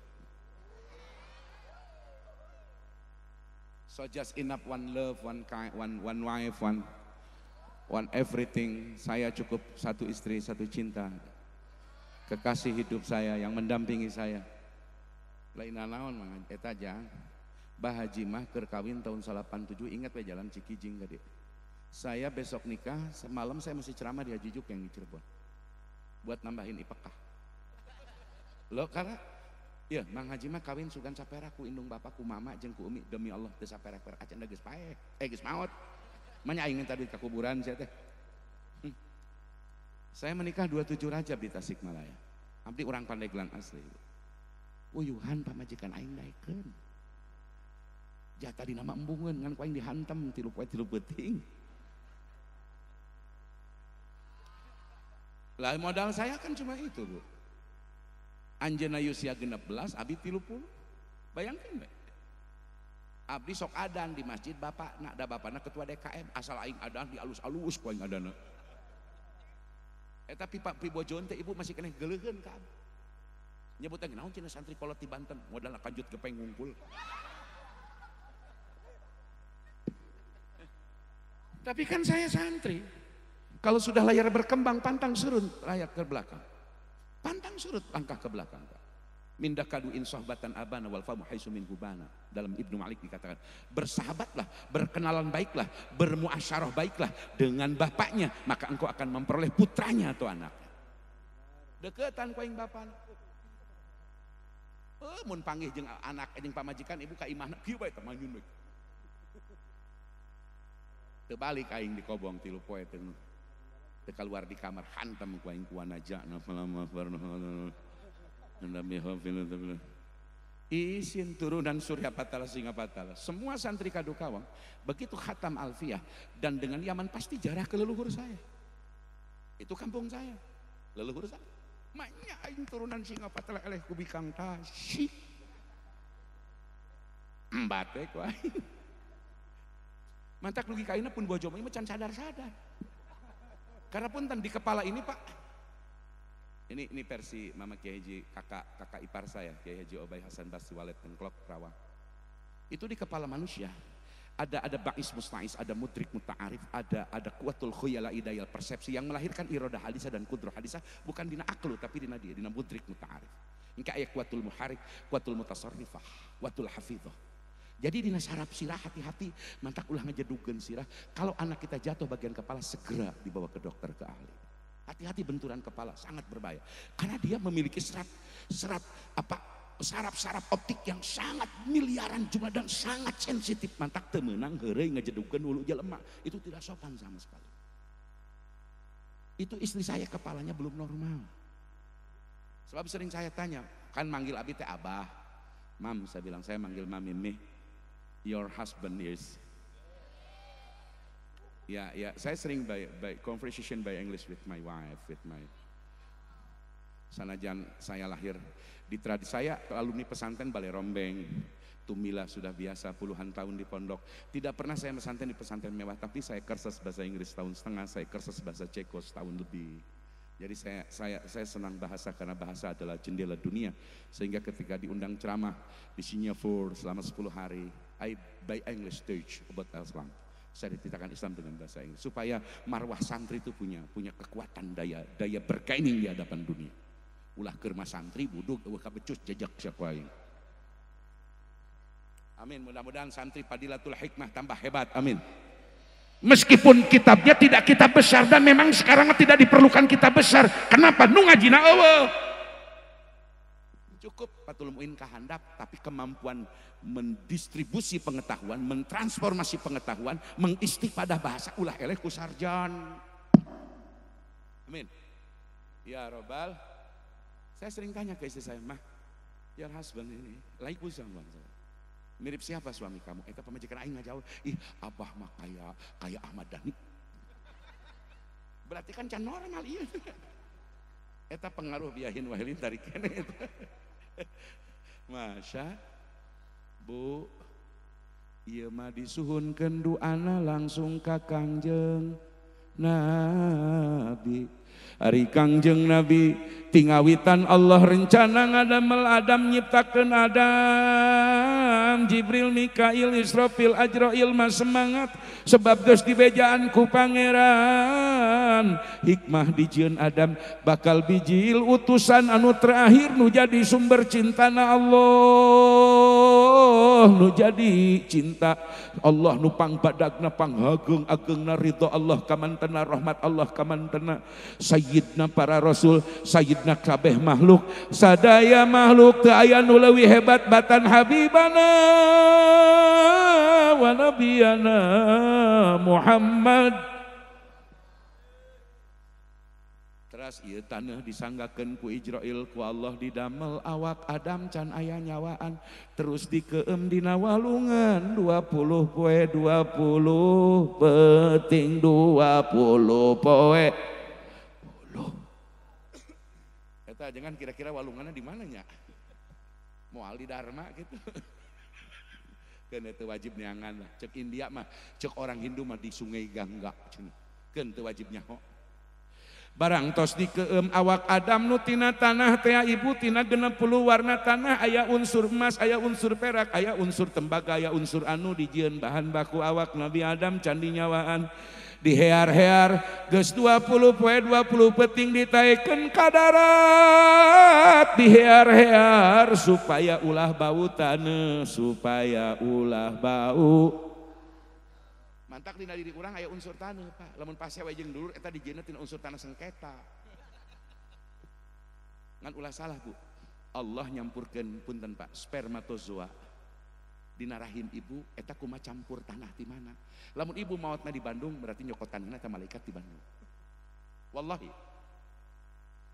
so just enough one love one kind one wife one everything. Saya cukup satu istri, satu cinta. Kekasih hidup saya yang mendampingi saya. Lain naon mah eta aja. Bah Haji mah keur kawin tahun 87 ingat we jalan Cikijing tadi. Saya besok nikah, semalam saya masih ceramah di Haji Juk yang di Cirebon. Buat nambahin ipekah. Loh karena ya Mang Haji mah kawin sugan saperak ku indung bapak ku mama jeung ku umi demi Allah teu saperak-perak acan da geus pae. Geus maot. Manya aing tadi ke kuburan saya teh. Saya menikah 27 Rajab di Tasikmalaya. Abdi orang Pandeglang asli. Uyuhan pamajikan aing daekeun. Jatah di nama embungeun ngan ku aing dihantam tilu poe tilu beuting. Lah modal saya kan cuma itu, Bu. Anjeunna usia 16, abi 30. Bayangkeun bae. Abdi sok adan di masjid bapak nak da bapakna ketua DKM asal aing adan di alus-alus ku aing adana eta pipa pibojoon teh ibu masih keneh geuleuheun ka abdi nyebutna naon cenah santri kolot di Banten modalna kanjut gepeng ngungkul tapi kan saya santri kalau sudah layar berkembang pantang surut layar ke belakang pantang surut langkah ke belakang minda kaduin sohbatan abana wal famu haisu min hubana dalam Ibnu Malik dikatakan bersahabatlah berkenalan baiklah bermuasyarah baiklah dengan bapaknya maka engkau akan memperoleh putranya atau anaknya deketan ku aing bapana mun panggih jeung anak jeung pamajikan ibu ka imahna kieu bae teh manyun bae teu balik aing di kobong 3 poe teu keluar di kamar hantam ku aing ku wanajana falamma farna Isin turunan Surya Patala Singa Patala semua santri Kadukawang begitu khatam Alfiyah dan dengan Yaman pasti jarah ke leluhur saya itu kampung saya leluhur saya maknya aing turunan Singa Patala eleh kubikang tasik mbate ku aing mantak lugi kaina pun bojo mah can sadar-sadar karena punten di kepala ini Pak ini versi Mama Kiai Haji kakak ipar saya Kiai Haji Obay Hasan Basri Walid Tengklok Rawang itu di kepala manusia ada ba'is musta'is ada mudrik muta'arif ada kuatul khuyala idayal persepsi yang melahirkan irodah hadisah dan kudroh hadisah bukan dina aklu tapi dina mudrik muta'arif ini kayak kuatul muharik kuatul mutasarrifah kuatul hafidhah jadi dina saraf sirah hati-hati mantak ulah ngejedukeun sirah kalau anak kita jatuh bagian kepala segera dibawa ke dokter ke ahli. Hati-hati benturan kepala sangat berbahaya karena dia memiliki saraf optik yang sangat miliaran jumlah dan sangat sensitif mantak teu meunang heureuy ngejedukeun hulu jelema itu tidak sopan sama sekali. Itu istri saya kepalanya belum normal. Sebab sering saya tanya, kan manggil abi teh abah. Mam saya bilang saya manggil mami meh. Your husband is ya, saya sering by conversation by English with my wife, with my sanajan saya lahir di tradisi saya alumni pesantren Balai Rombeng, Tumila sudah biasa puluhan tahun di pondok. Tidak pernah saya pesantren di pesantren mewah, tapi saya kursus bahasa Inggris tahun setengah, saya kursus bahasa Ceko setahun lebih. Jadi saya senang bahasa karena bahasa adalah jendela dunia. Sehingga ketika diundang ceramah di Singapura selama 10 hari, I by English stage about Islam. Saya diceritakan Islam dengan bahasa Inggris supaya marwah santri itu punya kekuatan daya bergaining di hadapan dunia. Ulah kerma santri buduk eueuh becus jejak siapa yang. Amin. Mudah-mudahan santri Fadilatul Hikmah tambah hebat. Amin. Meskipun kitabnya tidak kitab besar dan memang sekarang tidak diperlukan kitab besar. Kenapa? Nu ngajina eueuh. Cukup patul muin kahandap, tapi kemampuan mendistribusi pengetahuan, mentransformasi pengetahuan, mengistifadah bahasa ulah eleh ku sarjan. Amin. Ya Robbal. Saya sering tanya ke istri saya, "Mah, your husband ini like sama saya. Mirip siapa suami kamu?" Eta pamajikan aing ngajawab, "Ih, abah mah kayak Ahmad Dhani." Berarti kan can normal ieu. Eta pengaruh biahin wahelin tarik kene eta. Masya Bu, ieu mah disuhunkeun duana langsung ka Kangjeng Nabi. Ari Kangjeng Nabi tingawitan Allah rencana ngadamel Adam nyiptakeun Adam, Jibril, Mikail, Israfil, Ajrail mah semangat sebab geus dibejaan ku pangeran. Hikmah dijieun Adam bakal bijil utusan anu terakhir nu jadi sumber cintana Allah, nu jadi cinta Allah nu pangbadagna panghageung ageungna ridho Allah kamantena rahmat Allah kamantena sayyidna para rasul sayyidna kabeh makhluk sadaya makhluk teu aya nu leuwih hebat batan habibana wa nabiyana Muhammad. Teras ieu taneuh disanggakeun ku Ijrail ku Allah didamel awak Adam can aya nyawaan terus dikeum dina walungan 20 poe 20 peting 20 poe 10. Eta jangan kira-kira walungannya di mana nya? Moal di Dharma gitu. Keun teu wajib neangan lah. Cek India mah, cek orang Hindu mah di Sungai Gangga cenah. Keun teu wajib nyaho. Barang tos dikeum awak Adam nu tina tanah teh ibu tina 60 warna tanah aya unsur emas aya unsur perak aya unsur tembaga aya unsur anu dijieun bahan baku awak Nabi Adam can dinyawaan dihear-hear geus 20 poe 20 peting ditaekeun ka darat dihear-hear supaya ulah bau taneuh supaya ulah bau. Mantak dina diri urang aya unsur taneuh Pak. Lamun pasea we jeung dulur eta dijieunna tina unsur tanah sengketa. Ngan ulah salah Bu. Allah nyampurkeun punten Pak spermatozoa dina rahim ibu eta kumaha campur tanah di mana. Lamun ibu maotna di Bandung berarti nyokotanna eta malaikat di Bandung. Wallahi.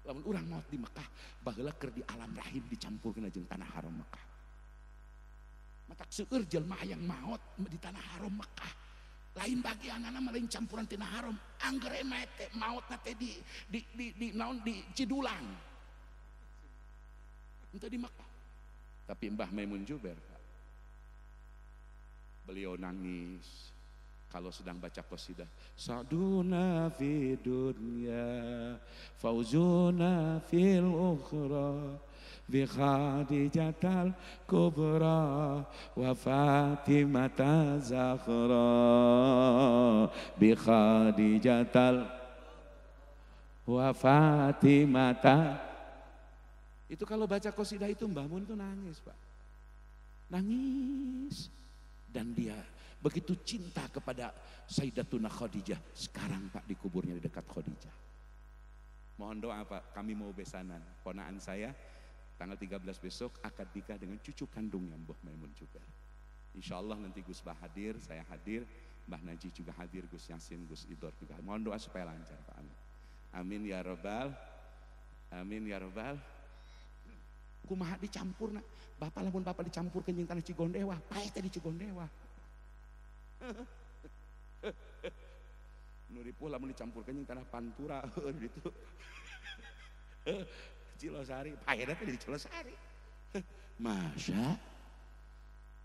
Lamun urang maot di Mekah baheula keur di alam rahim dicampurkeun jeung tanah haram Mekah. Matak seueur jelema hayang maot di tanah haram Mekah. Lain bagianana mah lain campuran tina haram anggere mah teh maotna teh di naon di Cidulang henteu di Makkah. Tapi Mbah Maimun Juber Pak, beliau nangis kalau sedang baca qasidah saduna fi dunya fauzuna fil ukhra bi Khadijatal Kubra wa Fatimata Zahra bi Khadijatal wa Fatimata. Itu kalau baca qasidah itu Mbah Mun tuh nangis Pak, nangis. Dan dia begitu cinta kepada Sayyidatuna Khadijah. Sekarang Pak dikuburnya di dekat Khadijah. Mohon doa Pak, kami mau besanan ponaan saya tanggal 13 besok akad nikah dengan cucu kandungnya Mbah Maimun juga. Insya Allah nanti Gus Bah hadir, saya hadir, Mbah Najih juga hadir, Gus Yasin, Gus Idor juga. Mohon doa supaya lancar Pak. Amin. Amin ya Rabbal. Amin ya Rabbal. Kumaha dicampurna? Bapak lamun bapak dicampur ke tanah Cigondewa, pae teh di Cigondewa. Nu ripuh lamun dicampur ke tanah Pantura gitu. Cilosari, paeda teh di Cilosari. Masya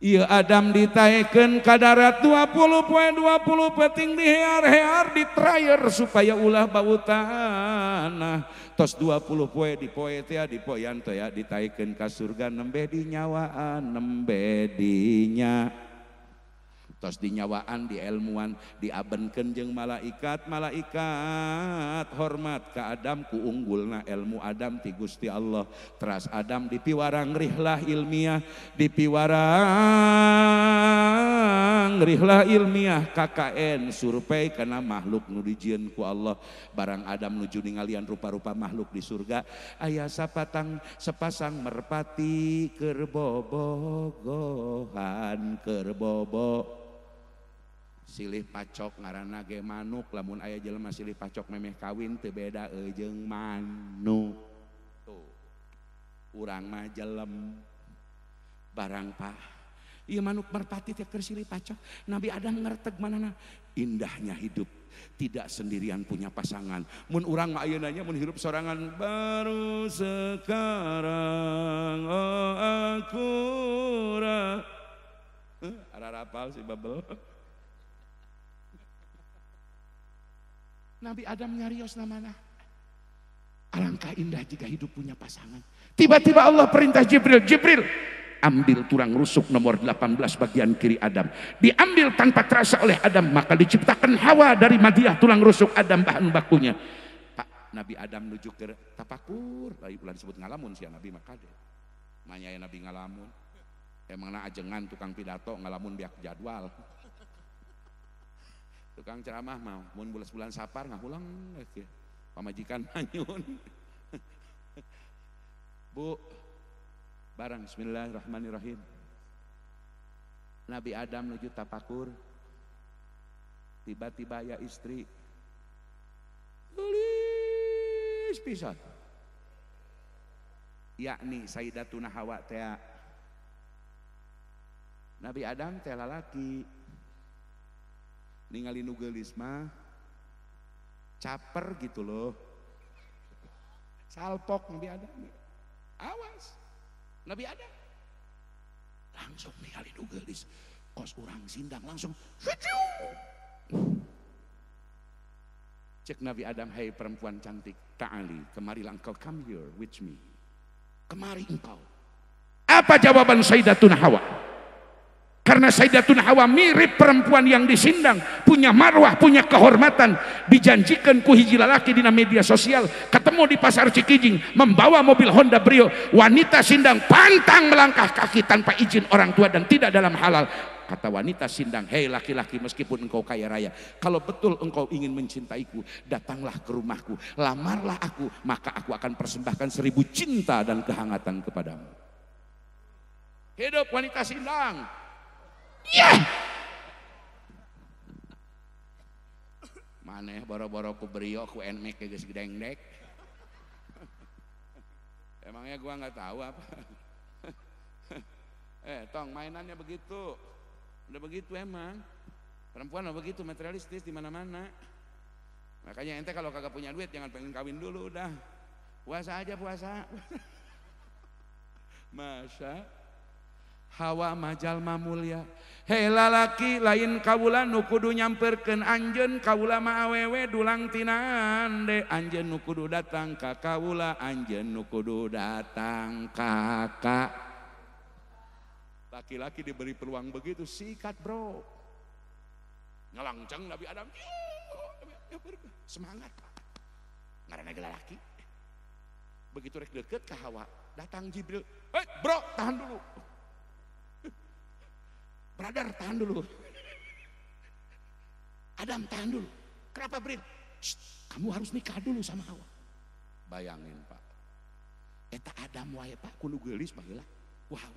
Ieu Adam ditaekeun ka darat 20 poe 20 penting dihear-hear di tryer supaya ulah bau tanah. Tos 20 poe di poe teh di poean teh ya ditaekeun ka surga nembe dinyawaan nembe dinya. Tos dinyawaan di ilmuan diabenkeun jeung malaikat hormat ka Adam ku unggulna ilmu Adam ti Gusti Allah. Teras Adam dipiwarang rihlah ilmiah KKN survei kana makhluk nu dijieun ku Allah. Barang Adam nuju ningalian rupa-rupa makhluk di surga aya sepasang merpati keur bobogohan keur bobo. Silih pacok ngaranna ge manuk, lamun aya jelema silih pacok memeh kawin teu beda jeung manuk. Tuh. Urang mah jelem barang Pak. Ieu manuk merpati teh keur silih pacok. Nabi Adam ngerteg manana indahnya hidup tidak sendirian punya pasangan. Mun urang mah ayeuna nya mun hirup sorangan baru sekarang oh aku ararapal si babel. Nabi Adam nyarios namana. Alangkah indah jika hidup punya pasangan. Tiba-tiba Allah perintah Jibril, ambil tulang rusuk nomor 18 bagian kiri Adam. Diambil tanpa terasa oleh Adam, maka diciptakan Hawa dari madiah tulang rusuk Adam bahan bakunya. Pak, Nabi Adam menuju ke tapakur, dari bulan disebut ngalamun si Nabi makade. Manyaya Nabi ngalamun. Emangna ajengan tukang pidato ngalamun biak jadwal. Tukang ceramah mau mun bulan sapar ngahulang pamajikan manyun. Bu barang bismillahirrahmanirrahim. Nabi Adam menuju tapakur. Tiba-tiba ya istri tulis pisan. Yakni Sayyidatuna Hawa teh. Nabi Adam teh lalaki. Ningali nu geulis mah caper gitu loh. Salpok Nabi Adam. Awas. Nabi Adam langsung ningali nu geulis. Kos urang sindang langsung cek Nabi Adam, hai perempuan cantik, ta'ali, kemarilah engkau, come here with me. Kemari engkau. Apa jawaban Sayyidatuna Hawa? Karena Sayyidatuna Hawa mirip perempuan yang disindang, punya marwah, punya kehormatan, dijanjikan ku hiji lalaki dina media sosial, ketemu di pasar Cikijing, membawa mobil Honda Brio, wanita sindang pantang melangkah kaki tanpa izin orang tua dan tidak dalam halal. Kata wanita sindang, hei laki-laki meskipun engkau kaya raya, kalau betul engkau ingin mencintaiku, datanglah ke rumahku, lamarlah aku, maka aku akan persembahkan 1000 cinta dan kehangatan kepadamu. Hidup wanita sindang. Ya. Maneh boro-boro ku brio ku enmek geus gedengdek. Emangnya gua nggak tahu apa? Tong mainannya begitu. Udah begitu emang. Perempuan udah begitu materialistis di mana-mana. Makanya ente kalau kagak punya duit jangan pengen kawin dulu udah. Puasa aja puasa. Masya Hawa majalma mulia. Hei lalaki lain kawula nu kudu nyamperkeun anjeun, kawula mah awewe dulang tinande. Anjeun nu kudu datang ka kawula, anjeun nu kudu datang kakak. Laki-laki diberi peluang begitu, sikat bro. Ngelanceng Nabi Adam. Semangat. Ngaranna laki. Begitu rek deket ke Hawa, datang Jibril. Hei bro, tahan dulu. Brother, tahan dulu. Adam, tahan dulu. Kenapa, Brin? Kamu harus nikah dulu sama Hawa. Bayangin, Pak. Eta Adam wae, Pak, kudu geulis baheula. Wow.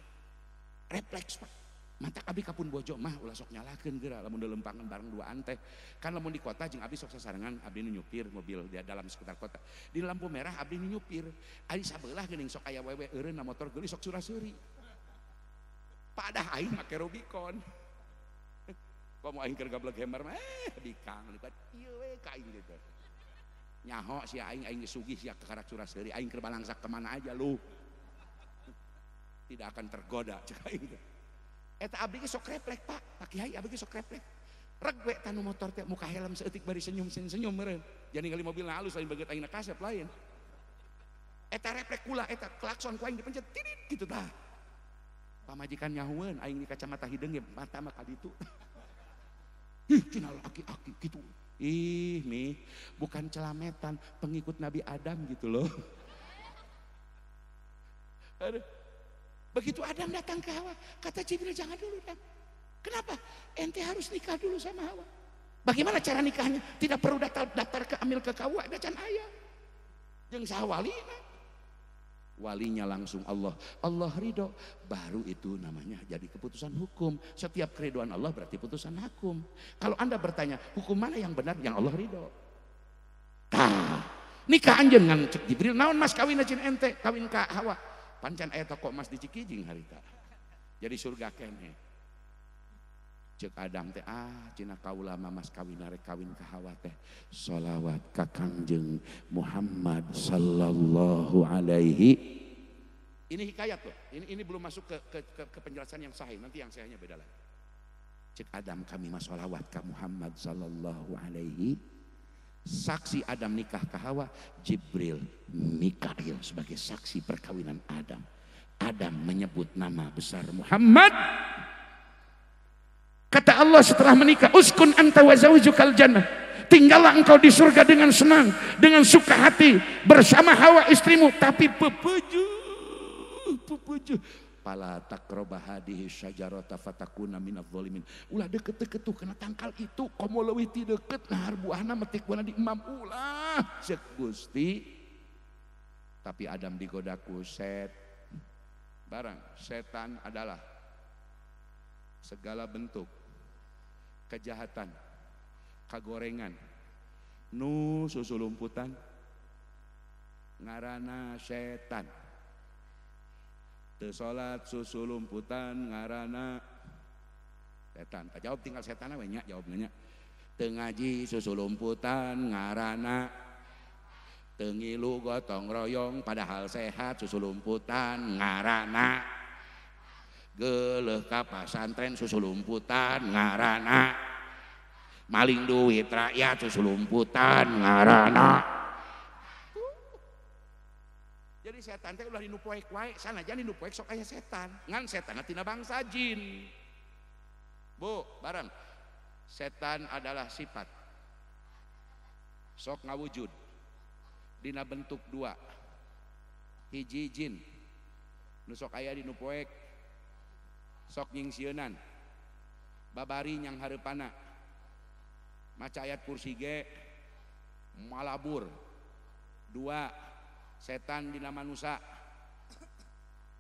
Refleks, Pak. Mantak abi kapun bojo mah ulah sok nyalakeun geura lamun delempangan bareng duaan teh. Kan lamun di kota jeung abi sok sasarengan, abdi nu nyupir mobil di dalam sekitar kota. Di lampu merah abdi nu nyupir. Ari sabelah geuning sok aya wewe eureun na motor geulis sok sura-suri. Padah aing make Rubicon. Komo aing keur gablek hembar mah dikang lipat ieu we ka aing gitu. Nyaho si aing sugih sia karak curah-seuri aing keur balangsak kemana aja lu. Tidak akan tergoda cek aing teh. Eta abdi ge sok replek Pak Kiai abdi ge sok replek. Reg we tanu motor teh muka helm seeutik bari senyum meureun. Jadi ningali mobilna halus lain bageut ayeuna kasep lain. Eta replek kula eta klakson ku aing dipencet tidit kitu tah. Pamajikan nyahueun aing di kacamata hideung ge mata mah ka ditu. Ih cenah aki-aki gitu. Ih nih bukan celametan pengikut Nabi Adam gitu loh. Aduh. Begitu Adam datang ke Hawa kata Jibril jangan dulu Adam. Kenapa? Ente harus nikah dulu sama Hawa. Bagaimana cara nikahnya? Tidak perlu daftar ke amil ke KUA da can aya. Jeung sawalina. Walinya langsung Allah ridho, baru itu namanya jadi keputusan hukum. Setiap keriduan Allah berarti putusan hukum. Kalau Anda bertanya hukum mana yang benar, yang Allah ridho. Nikah anjeun ngan cek Jibril naon mas kawin cin ente kawin ka Hawa pancan aya toko emas di Cikijing harita jadi surga keneh. Cek Adam teh cina kaula mah mas kawin rek kawin ka Hawa teh sholawat ka Kangjeng Muhammad sallallahu alaihi. Ini hikayat loh. Ini belum masuk ke penjelasan yang sahih. Nanti yang sahihnya beda lagi. Cek Adam kami mas sholawat ka Muhammad sallallahu alaihi. Saksi Adam nikah ka Hawa Jibril Mikail sebagai saksi perkawinan Adam. Adam menyebut nama besar Muhammad. Kata Allah setelah menikah, uskun anta wa zawjukal jannah. Tinggallah engkau di surga dengan senang, dengan suka hati bersama Hawa istrimu, tapi pepuju. Pala taqraba hadihi syajarata fatakuna minadz zalimin. Ulah deket-deket tuh kena tangkal itu, komo leuwih ti deket nahar buahna metik buahna di imam ulah. Cek Gusti. Tapi Adam digoda ku barang setan adalah segala bentuk kejahatan, kagorengan, nu susulumputan, ngarana setan. Teu salat susulumputan ngarana setan. Tak jawab tinggal setan we nya jawabna nya. Teu ngaji susulumputan ngarana teu ngilu gotong royong padahal sehat susulumputan ngarana geuleuh ka pasantren susulumputan ngarana maling duit rakyat susulumputan ngarana. Jadi setan teh ulah dinupoek wae sanajan dinupoek sok aya setan ngan setan tina bangsa jin. Bu bareng setan adalah sifat sok ngawujud dina bentuk dua hiji jin nu sok aya dinupoek sok nyingsieunan babari nyang hareupana maca ayat kursi ge malabur dua setan dina manusia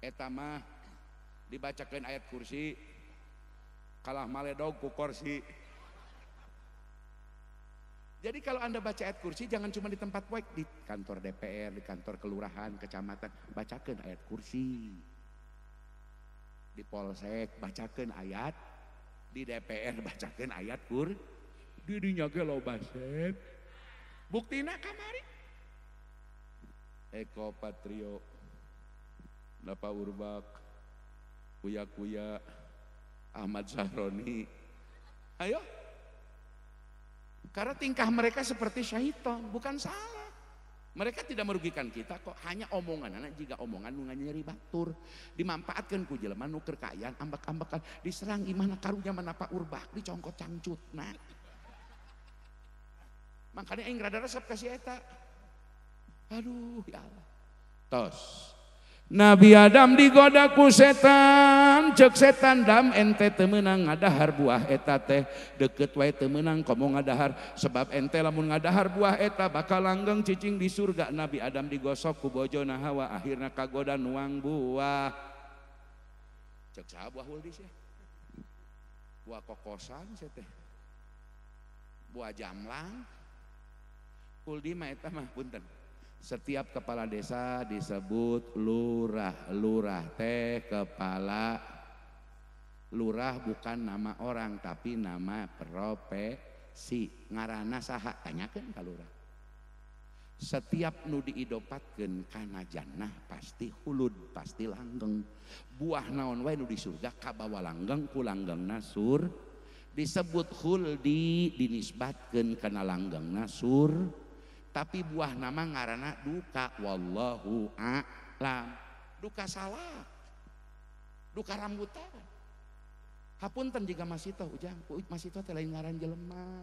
eta mah dibacakeun ayat kursi kalah maledog ku kursi. Jadi kalau Anda baca ayat kursi jangan cuma di tempat poek, di kantor DPR, di kantor kelurahan, kecamatan bacakeun ayat kursi. Di polsek bacakeun ayat, di DPR bacakeun ayat kur, di dinya ge loba set. Buktina kamari. Eko Patrio, Napa Urbak, Kuya Ahmad Zahroni. Ayo. Karena tingkah mereka seperti syaitan, bukan salah. Mereka tidak merugikan kita kok, hanya omongan anak jika omongan nu nyeri batur dimanfaatkan ku jelema nu keur kaayaan ambak-ambakan diserang imahna karunya menapa urbak dicongkot cangcutna. Makanya aing rada resep ka si eta. Aduh ya Allah. Tos. Nabi Adam digoda ku setan, cek setan dam ente teu meunang ngadahar buah eta teh, deukeut wae teu meunang komo ngadahar, sebab ente lamun ngadahar buah eta bakal langgeng cicing di surga. Nabi Adam digosok ku bojona Hawa, akhirna kagoda nuang buah. Cek saha buah hul dis ya? Buah kokosan sia teh. Buah jamlang. Hul di mah eta mah punten. Setiap kepala desa disebut lurah. Lurah teh kepala. Lurah bukan nama orang tapi nama profesi. Ngaranna saha? Tanyakeun ka lurah. Setiap nu diidopatkeun kana jannah pasti hulud, pasti langgeng. Buah naon wae nu di surga kabawa langgeng ku langgengna sur. Disebut huldi dinisbatkeun kana langgengna sur. Tapi buah nama ngaranna duka, wallahu a'lam. Duka salah, duka rambutan. Hapunten jika masitoh ujang, masitoh teh lain ngaran jelema.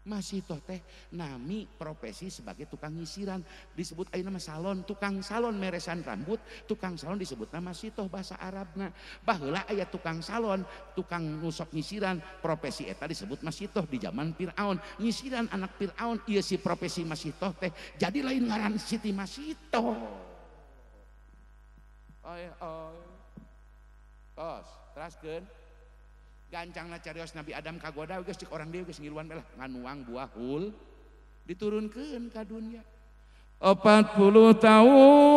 Masitoh teh nami profesi sebagai tukang nyisiran, disebut ayeuna mah salon, tukang salon meresan rambut, tukang salon disebut nama masitoh bahasa Arabna. Baheula aya tukang salon, tukang nusok nyisiran, profesi eta disebut masitoh di zaman Firaun. Nyisiran anak Firaun, ieu si profesi masitoh teh jadi lain ngaran Siti Masitoh. Tos, teraskeun. Gancangna carios Nabi Adam kagoda geus cek orang dia geus ngiluan belah nganuang buah hul diturunkeun ka dunia. 40 tahun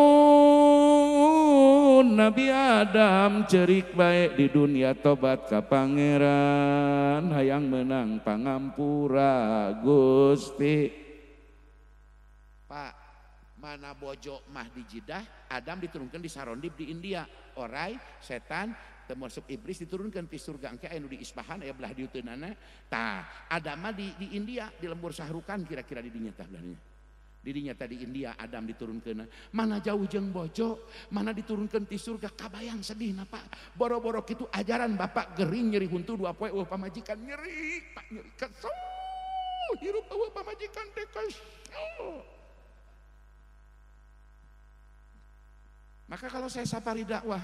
Nabi Adam cerik bae di dunia tobat ka pangeran hayang menang pangampura Gusti. Pak, mana bojo mah di Jidah, Adam diturunkan di Sarondib di India. Orai, setan, termasuk iblis diturunkan di surga engke anu di Ispahan aya belah dieuteunana. Tah, Adam mah di India, di lembur Sahrukan kira-kira di dinya tah belahnya. Di dinya tah di India Adam diturunkeun. Mana jauh jeung bojo, mana diturunkeun ti surga kabayang sedih na Pak. Boro-boro kitu ajaran Bapak gering nyeri huntu 2 poe eueuh pamajikan nyeri, Pak nyeri kesel. Hirup eueuh pamajikan teh kesel. Maka kalau saya safari dakwah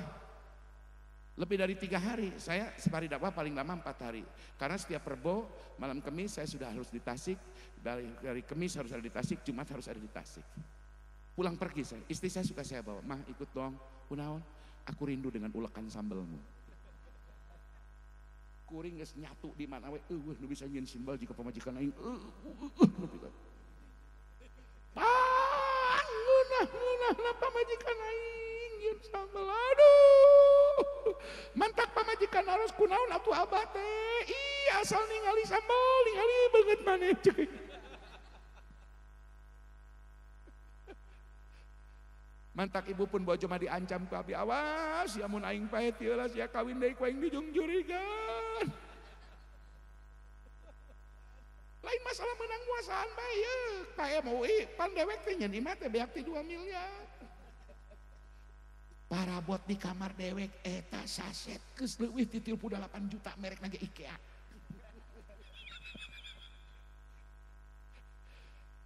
lebih dari 3 hari, saya safari dakwah paling lama 4 hari. Karena setiap Rebo, malam Kemis saya sudah harus di Tasik, dari Kemis harus ada di Tasik, Jumat harus ada di Tasik. Pulang pergi saya, istri saya suka saya bawa, mah ikut dong, kunaon, aku rindu dengan ulekan sambelmu. Kuring geus nyatu di mana we, nu bisa nyeun simbal jika pamajikan aing. Ngeunah pamajikan aing nyeun sambal, aduh. Mantak pamajikan aros kunaon atuh abah teh. Ih, asal ningali sambal, ningali banget maneh cuy. Mantak ibu pun bojo mah diancam ku abi, awas ya mun aing paet ieu lah sia kawin deui ku aing dijungjurigan. Lain masalah menang muasaan bae yeuh, ka MUI pan dewek teh nyeun imah teh beak ti 2 miliar. Parabot di kamar dewek eta saset geus leuwih ti 38 juta merek lagi IKEA.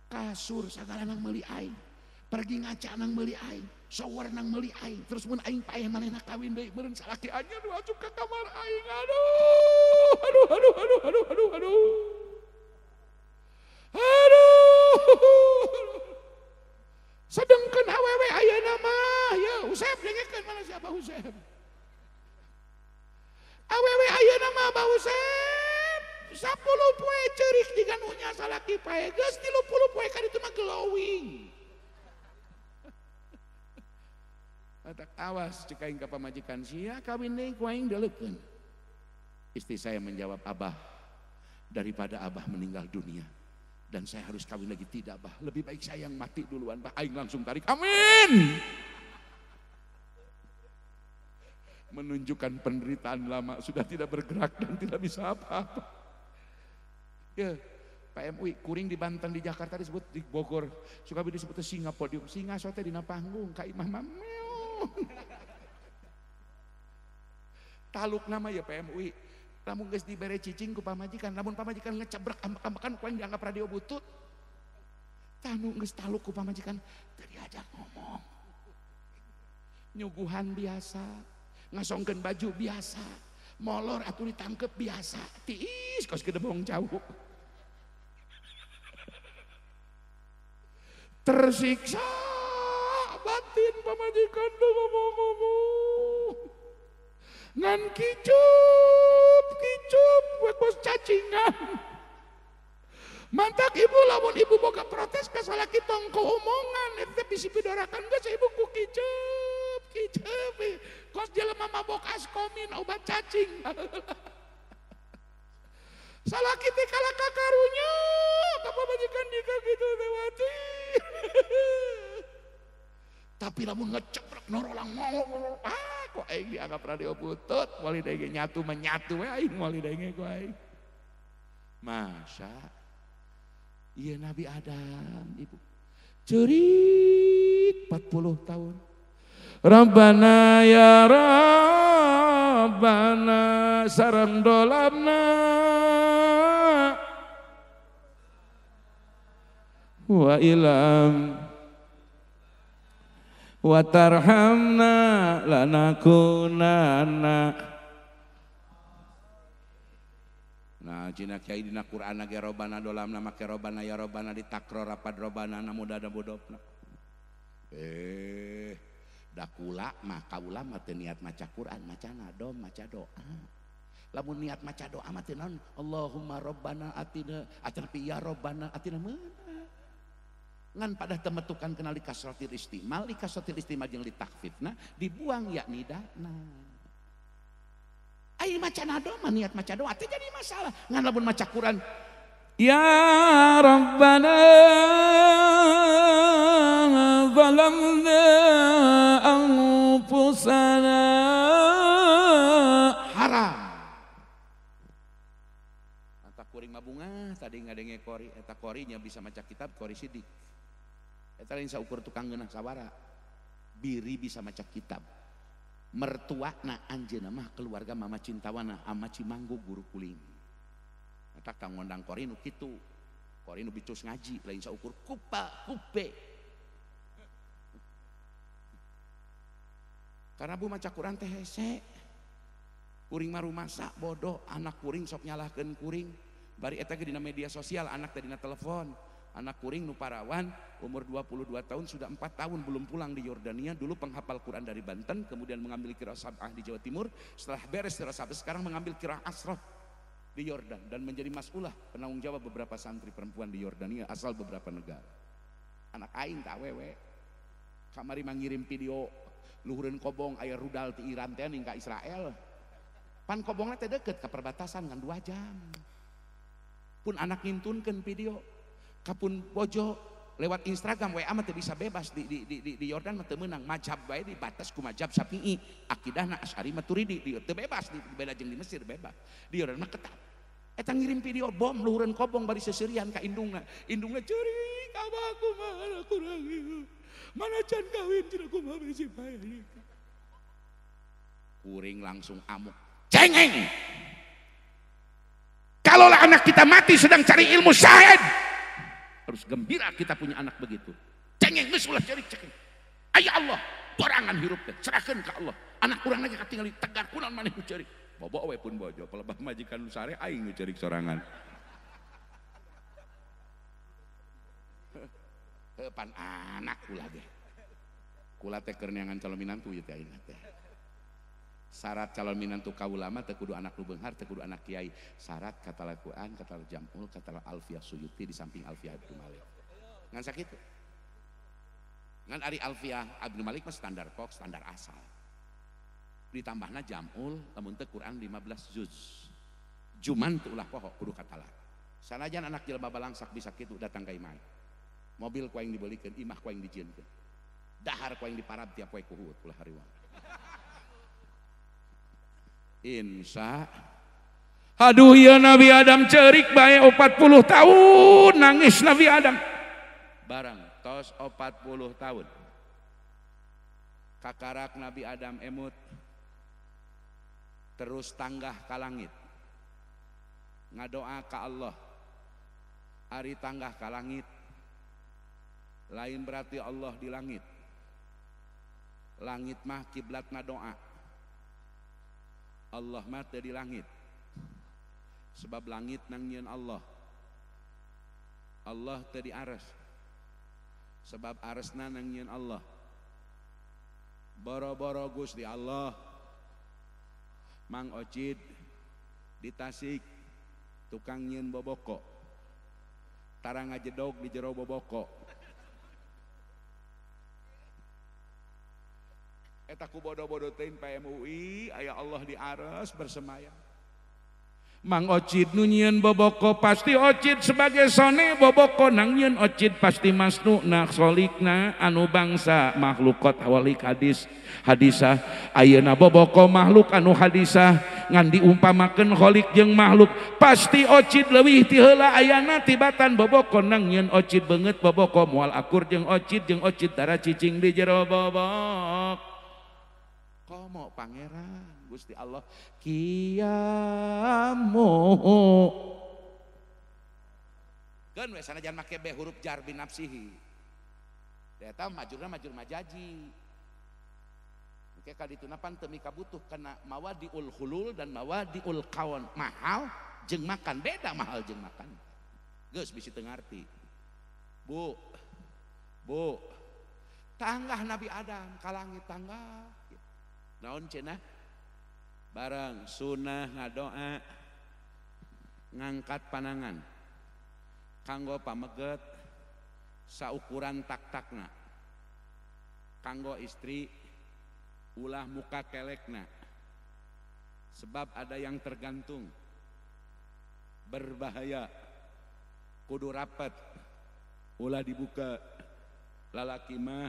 Kasur sagala nang meuli aing. Pergi ngaca nang meuli aing, shower nang meuli aing, terus mun aing paeh manehna kawin deui meureun salaki anyar nu asup ka kamar aing. Aduh. Sedengkeun awewe ayeuna mah, ya Usep dengekeun mana siapa Usep. Awewe ayeuna mah Ba Usep, 10 poe ceurik diganunya salaki paeh, geus 30 poe ka ditu mah glowing. Atak awas cek aing ka pamajikan sia kawin deui ku aing deuleukeun. Istri saya menjawab, Abah, daripada Abah meninggal dunia dan saya harus kawin lagi, tidak Bah, lebih baik saya yang mati duluan Bah. Aing langsung tarik, amin. Menunjukkan penderitaan lama sudah tidak bergerak dan tidak bisa apa-apa. Ya, Pak MUI kuring di Banten, di Jakarta disebut, di Bogor Sukabumi disebut singa podium, singa sote dina panggung ka imah mameo. Taluk nama ya PMUI. Lamun geus dibere cicing ku pamajikan, lamun pamajikan ngecebrek ambak-ambakan ku aing dianggap radio butut. Tanu geus taluk ku pamajikan teu diajak ngomong. Nyuguhan biasa, ngasongkeun baju biasa, molor atuh ditangkep biasa. Tiis kos gedebong jauh. Tersiksa batin pamajikan tuh ngomong-ngomong. Ngan kicup wekos cacingan. Mantak ibu lamun ibu boga protes ka salaki tongko omongan eta bisi pidorakan geus ibu ku kicup. Kos jelema mabok askomin obat cacing. Salaki teh kalaka karunya apa majikan jika gitu lewati. Tapi lamun ngeceprek norolang ngomong, kok aing dianggap radio butut, wali daenge nyatu menyatu aing wali daenge ku aing. Masa iya Nabi Adam, Ibu. Cerit 40 tahun. Rabbana ya Rabbana sareng dolamna wa ilam wa tarhamna lanakunanna. Nah cina kiai dina Qur'an ge robana dolamna make robana ya robana ditakror rapad robana namuda ada bodopna. Dakula mah kaula mah teu niat maca Qur'an, macana dom maca doa. Lamun niat maca doa mah teu naon Allahumma rabbana atina atarpi ya rabbana atina meunang. Ngan pada temetukan kenal di kasratil istimal, di kasratil istimal jeung li takfifna dibuang ya nidana. Ai macana doa mah niat maca doa teh jadi masalah. Ngan lamun maca Qur'an ya Rabbana zalamna anfusana haram. Anta kuring mabunga tadi ngadenge kori eta korinya bisa maca kitab kori sidik. Eta lain saukur tukang geunah sabara. Biri bisa maca kitab. Mertuana anjeunna mah keluarga Mama Cintawana ama Cimanggu guru kuling. Eta kang ngondang kori nu kitu. Kori nu bicus ngaji lain saukur kupa kupe. Karena bu maca Quran teh hese. Kuring mah rumasa bodoh, anak kuring sok nyalahkeun kuring. Bari eta ge dina media sosial, anak teh dina telepon. Anak kuring nu parawan umur 22 tahun sudah 4 tahun belum pulang di Yordania, dulu penghafal Quran dari Banten, kemudian mengambil qiraah sab'ah di Jawa Timur, setelah beres qiraah sab'ah sekarang mengambil qiraah asrah di Yordan dan menjadi mas'ulah penanggung jawab beberapa santri perempuan di Yordania asal beberapa negara. Anak aing tak awewe. Kamari mangirim video luhureun kobong aya rudal ti Iran teh ning ka Israel. Pan kobongna teh deukeut ka perbatasan ngan 2 jam. Pun anak ngintunkeun video. Kapun bojo lewat Instagram WA mah teu bisa bebas di Yordan mah teu meunang. Mazhab bae dibatas ku mazhab Syafi'i, akidahna Asy'ari Maturidi teu bebas di beda jeung di Mesir bebas. Di Yordan mah ketat. Eta ngirim video bom luhureun kobong bari seserian ka indungna. Indungna ceurik abah kumaha anak kurang ieu. Mana can kawin cenah kumaha bisi bae. Kuring langsung amuk. Cengeng. Kalaulah anak kita mati sedang cari ilmu syahid, harus gembira kita punya anak begitu. Cengeng geus ulah cari cengeng. Aya Allah, borangan hirup teh, serahkeun ka Allah. Anak urang lagi katingali tegar kunaon maneh nu ceurik. Bobo we pun bojo, pelebah majikan nu sare aing nu ceurik sorangan. Pan anak kula ge. Kula teh keur neangan calon minantu ieu teh aing teh. Syarat calon minantu kaula mah teu kudu anak nu beunghar, teu kudu anak kiai. Syarat kata Al-Qur'an, kata Jam'ul, kata Alfiyah Suyuti di samping Alfiyah Ibnu Malik. Ngan sakitu. Ngan ari Alfiyah Ibnu Malik mah standar kok, standar asal. Ditambahna Jam'ul, lamun teu Qur'an 15 juz. Juman teu ulah poho kudu katalah. Sanajan anak jelema balangsak bisa kitu datang ka imah. Mobil ku aing dibelikeun, imah ku aing dijieunkeun. Dahar ku aing diparab tiap poe kuhut ulah hariwang. Insya aduh ya Nabi Adam cerik bae 40 tahun nangis Nabi Adam barang tos 40 tahun kakarak Nabi Adam emut terus tanggah ka langit ngadoa ka Allah ari tanggah ka langit lain berarti Allah di langit langit mah kiblatna doa Allah mah teu di langit sebab langit nang nyieun Allah Allah teu di ares sebab aresna nang nyieun Allah boro-boro Gusti Allah Mang Ocid di Tasik tukang nyieun boboko tara ngajedog di jero boboko eta ku bodo-bodo teuing PMUI aya Allah di ares bersemayam Mang Ocid nu nyieun boboko pasti Ocid sebagai sone boboko nang nyieun Ocid pasti masnuna solikna anu bangsa makhlukot walik hadisah ayeuna boboko makhluk anu hadisah ngan diumpamakeun kholik jeung makhluk pasti Ocid leuwih ti heula ayana tibatan boboko nang nyieun Ocid beungeut boboko moal akur jeung Ocid dara cicing di jero bobok komo pangeran Gusti Allah kiamu kan we sanajan make be huruf jar bi nafsihi eta majurna majur majaji oke kadituna pan teu mika butuh kana mawadiul hulul dan mawadiul kawan mahal jeung makan beda mahal jeung makan geus bisi teu ngarti bu tanggah Nabi Adam ka langit tanggah naon cenah bareng sunnah ngadoa ngangkat panangan kanggo pameget saukuran tak-takna kanggo istri ulah muka kelekna sebab ada yang tergantung berbahaya kudu rapet ulah dibuka lalaki mah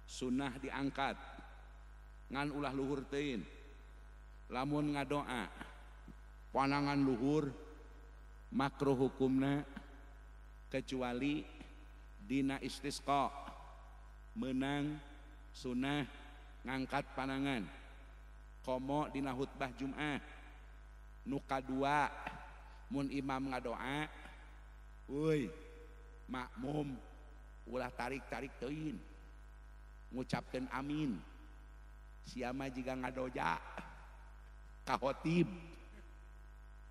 sunnah diangkat ngan ulah luhur teuing lamun ngadoa panangan luhur makruh hukumna kecuali dina istisqa menang sunnah ngangkat panangan komo dina khutbah Jumat nu kadua mun imam ngadoa euy makmum ulah tarik-tarik teuing ngucapkeun amin siama jiga ngadoja ka khotib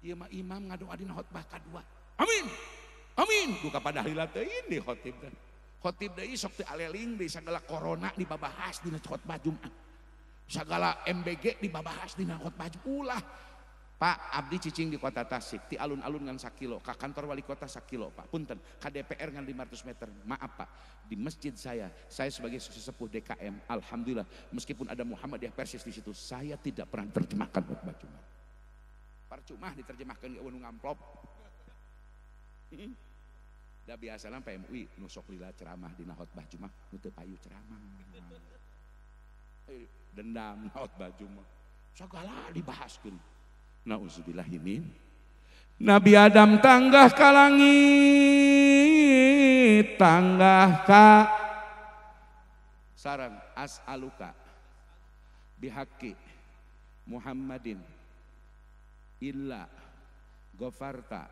ieu mah imam ngadoa dina khotbah kadua amin amin duka padahila teuing di khotib teh khotib deui sok teu aleling deui sagala corona dibabahas dina khotbah Jumat sagala MBG dibabahas dina khotbah ulah Pak abdi cicing di kota Tasik ti alun-alun ngan sakilo ka kantor wali kota sakilo Pak punten ka DPR ngan 500 meter maaf Pak di masjid saya sebagai sesepuh DKM alhamdulillah meskipun ada Muhammadiyah Persis di situ saya tidak pernah terjemahkan khotbah Jumat percuma diterjemahkan ke anu ngamplop da biasana PMUI nu sok lila ceramah dina khotbah Jumat nu teu payu ceramah dendam khotbah Jumat sagala dibahaskeun nauzubillahimin Nabi Adam tanggah ka langit tanggah ka sareng as'aluka bihaqqi Muhammadin illa ghafarta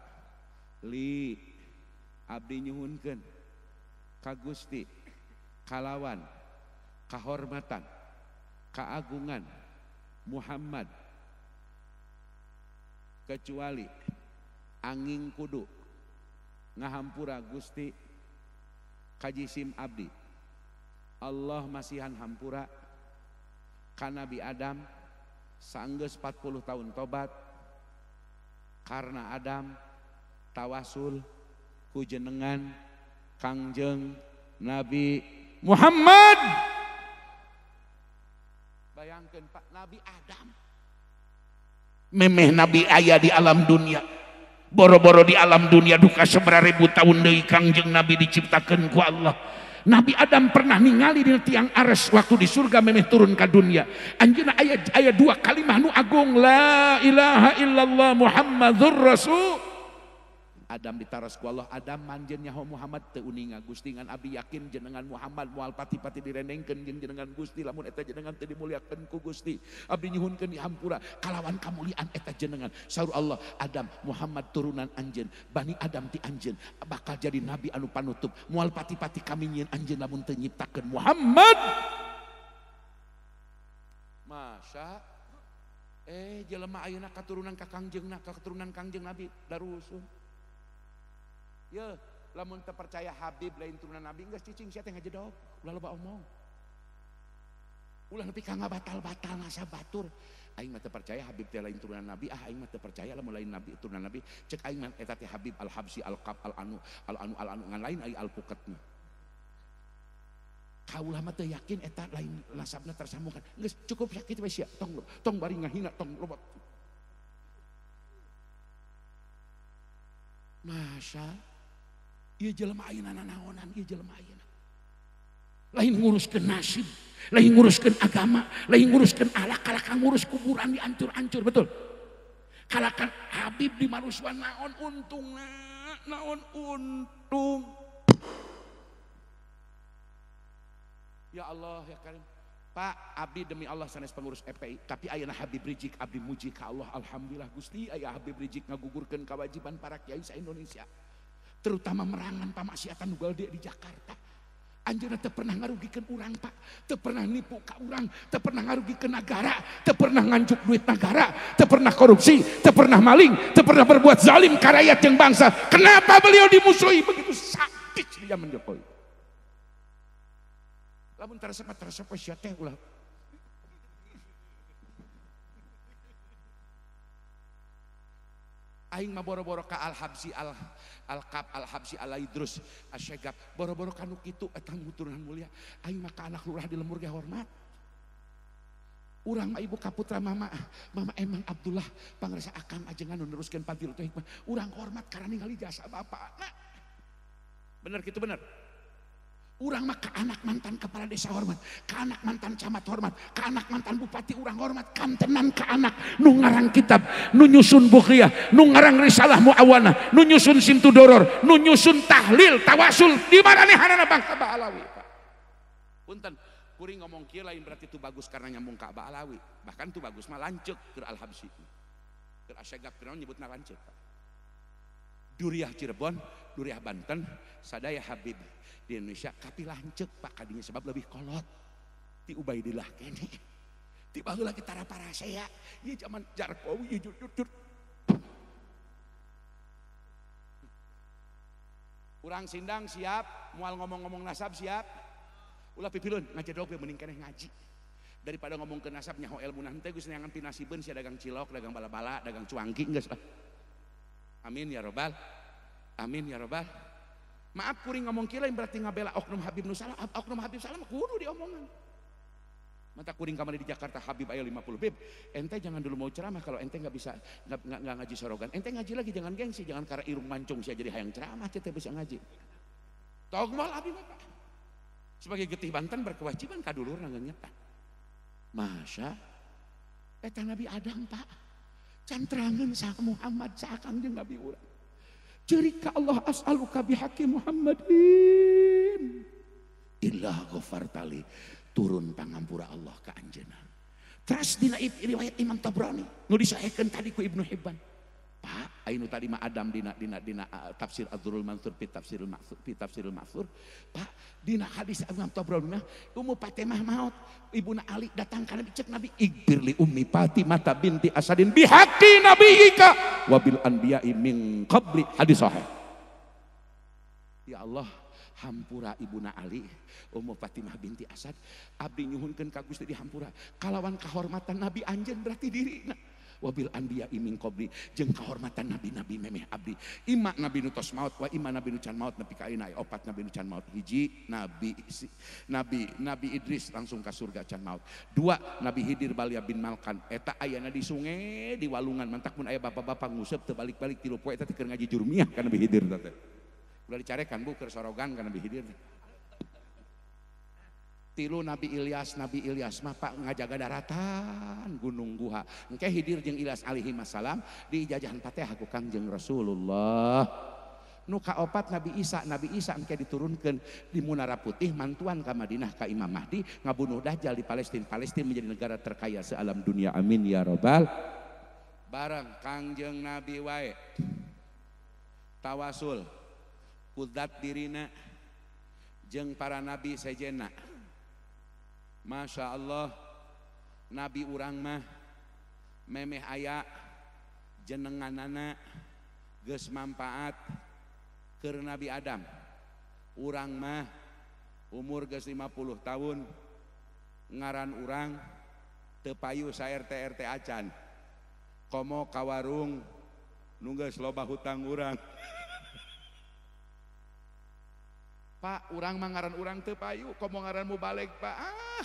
li abdi nyuhunkeun ka Gusti kalawan kahormatan kaagungan Muhammad kecuali angin kudu ngahampura Gusti kajisim abdi Allah masihan hampura ka Nabi Adam saenggeus 40 tahun tobat karena Adam tawasul ku jenengan Kangjeng Nabi Muhammad bayangkeun Pak Nabi Adam memeh Nabi ayah di alam dunia boro-boro di alam dunia duka 1000 tahun deui Kangjeng Nabi diciptakeun ku Allah Nabi Adam pernah ningali di tiang ares waktu di surga memeh turun ke dunia anjeunna aya 2 kalimah nu agung la ilaha illallah Muhammadur Rasul Adam ditaras ku Allah Adam manjeun nyaho Muhammad teu uninga Gusti ngan abdi yakin jenengan Muhammad moal pati-pati direndengkeun jeung jenengan Gusti lamun eta jenengan teu dimuliakeun ku Gusti abdi nyuhunkeun dihampura kalawan kamuliaan eta jenengan saur Allah Adam Muhammad turunan anjeun Bani Adam ti anjeun bakal jadi nabi anu panutup moal pati-pati kami nyieun anjeun lamun teu nyiptakeun Muhammad masa jelema ayeuna katurunan ka Kangjengna ka keturunan Kangjeng Nabi darusun ya, lamun teu percaya Habib lain turunan Nabi geus cicing sia teh ngajedog, ulah loba omong. Ulah nepi ka ngabatal-batal ngasa batur. Aing mah teu percaya Habib teh lain turunan Nabi, aing mah teu percaya lamun lain Nabi turunan Nabi. Cek aing mah eta teh Habib Al-Habsyi Al-Qab Al-Anu ngan lain ai Al-Pukat mah. Kaulah mah teu yakin eta lain nasabna tersambungkan. Geus cukup sakit we sia, tong bari ngahina tong loba. Masya, ieu jelema ayeuna naonan, ieu jelema ayeuna. Lain nguruskeun nasib, lain nguruskeun agama, lain nguruskeun alak, kalakan ngurus kuburan diancur-ancur, betul. Kalakan Habib di manusian naon untungna, naon untung. Ya Allah ya Karim. Pak, abdi demi Allah sanes pengurus EPI, tapi ayeuna Habib Rizik abdi muji ka Allah, alhamdulillah Gusti aya Habib Rizik ngagugurkeun kewajiban para kiai sa-Indonesia. Terutama merangan pamaksiatan gede di Jakarta. Anjeunna teu pernah ngarugikeun urang, Pak. Teu pernah nipu ka urang, teu pernah ngarugikeun negara, teu pernah nganjuk duit negara, teu pernah korupsi, teu pernah maling, teu pernah berbuat zalim ka rakyat jeung bangsa. Kenapa beliau dimusuhi begitu sadis di zaman Jokowi? Lamun terasa sia teh ulah. Aing mah boro-boro ka Al-Habsi Al-Kab Al-Habsi Al-Idrus Asyegab boro-boro kanu kitu eta mutunan mulia. Aing mah ka anak lurah di lembur ge hormat. Urang mah ibu kaputra mama Emang Abdullah pangresa akang ajengan neruskeun Fadilatul Hikmah. Urang hormat karena ningali jasa bapana. Bener kitu bener. Urang mah ka anak mantan kepala desa hormat, ka anak mantan camat hormat, ka anak mantan bupati urang hormat, kantenan ka anak nu ngarang kitab, nu nyusun Bukhriyah, nu ngarang risalah Muawana, nu nyusun Simtudoror, nu nyusun tahlil, tawasul, di maranehanana bangsa Ba'alawi. Punten, kuring ngomong kieu lain berarti itu bagus karena nyambung ka Ba'alawi. Bahkan itu bagus mah lanceuk keur Al-Habsi. Keur Asyegab kunaon nyebutna lanceuk. Duriah Cirebon, Duriah Banten, sadaya Habib di Indonesia tapi lanceuk Pak kadinya sebab lebih kolot ti Ubaidillah kene ti baheula kita Parasea ieu zaman Jarkowi ieu jujur urang sindang siap moal ngomong-ngomong nasab siap ulah pipilun ngajedog mending keneh ngaji daripada ngomong ke nasab nyaho ilmu nah teh geus neangan pinasibeun sia dagang cilok dagang bala-bala dagang cuangki geus lah amin ya robbal amin ya robbal. Maaf kuring ngomong kira berarti ngabela oknum Habib Nusalam, oknum Habib Salam kudu diomongan. Mata kuring kamari di Jakarta Habib aya 50 bib. Ente jangan dulu mau ceramah kalau ente nggak bisa nggak ngaji sorogan. Ente ngaji lagi jangan gengsi, jangan karena irung mancung sia jadi hayang ceramah teh bisa ngaji. Togmal Habib Bapak. Sebagai getih Banten berkewajiban kadulurna ngeunyetan. Masya eta Nabi Adam Pak. Can terangeun sa Muhammad sa akang jeung Nabi urang. Cerika Allah as'aluka bihaqi Muhammadin illa ghafartali turun pangampura Allah ka anjeunna. Terus dina riwayat Imam Tabrani nu disaekeun tadi ku Ibnu Hibban. Pak, ainu tadi mah Adam dina tafsir Ad-Durrul Mansur fi tafsirul Ma'thur. Pak, dina hadis Imam Tabrani mah Ummu Fatimah maut, ibuna Ali datang ka Nabi cek Nabi ighfirli ummi Fatimah binti Asadin bihaqqi nabiyika wa bil anbiya'i min qabli hadis sahih. Ya Allah, hampura ibuna Ali Ummu Fatimah binti Asad abdi nyuhunkeun ka Gusti dihampura kalawan kahormatan Nabi anjeun berarti dirina wabil anbiya'i min qabli jeung kahormatan nabi-nabi memeh abdi ima nabi nu tos maut wa ima nabi nu can maut nepi ka ayeuna opat nabi nu can maut hiji nabi Idris langsung ka surga can maut dua nabi Hidir Balia bin Malkan eta ayana di sungai di walungan mantak mun aya bapak-bapak nguseup teu balik-balik 3 poe eta teh keur ngaji jurmiyah ka nabi Hidir teh ulah dicarekan bu keur sorogan ka nabi Hidir tilu Nabi Ilyas mah Pak ngajaga daratan gunung guha engke Hidir jeung Ilyas alaihi wassalam diijajahan Fatihah ku Kangjeng Rasulullah nu kaopat Nabi Isa engke diturunkeun di Munara Putih mantuan ka Madinah ka Imam Mahdi ngabunuh Dajjal di Palestina menjadi negara terkaya sealam dunia amin ya robbal bareng Kangjeng Nabi wae tawasul kudat dirina jeung para nabi sejenna. Masya Allah Nabi urang mah memeh aya jenenganana geus manfaat keur Nabi Adam urang mah umur geus 50 tahun ngaran urang teu payu sa RT acan komo ka warung nu geus loba hutang urang Pak, urang mangaran urang teu payu, komo ngaran mubaleg Pak.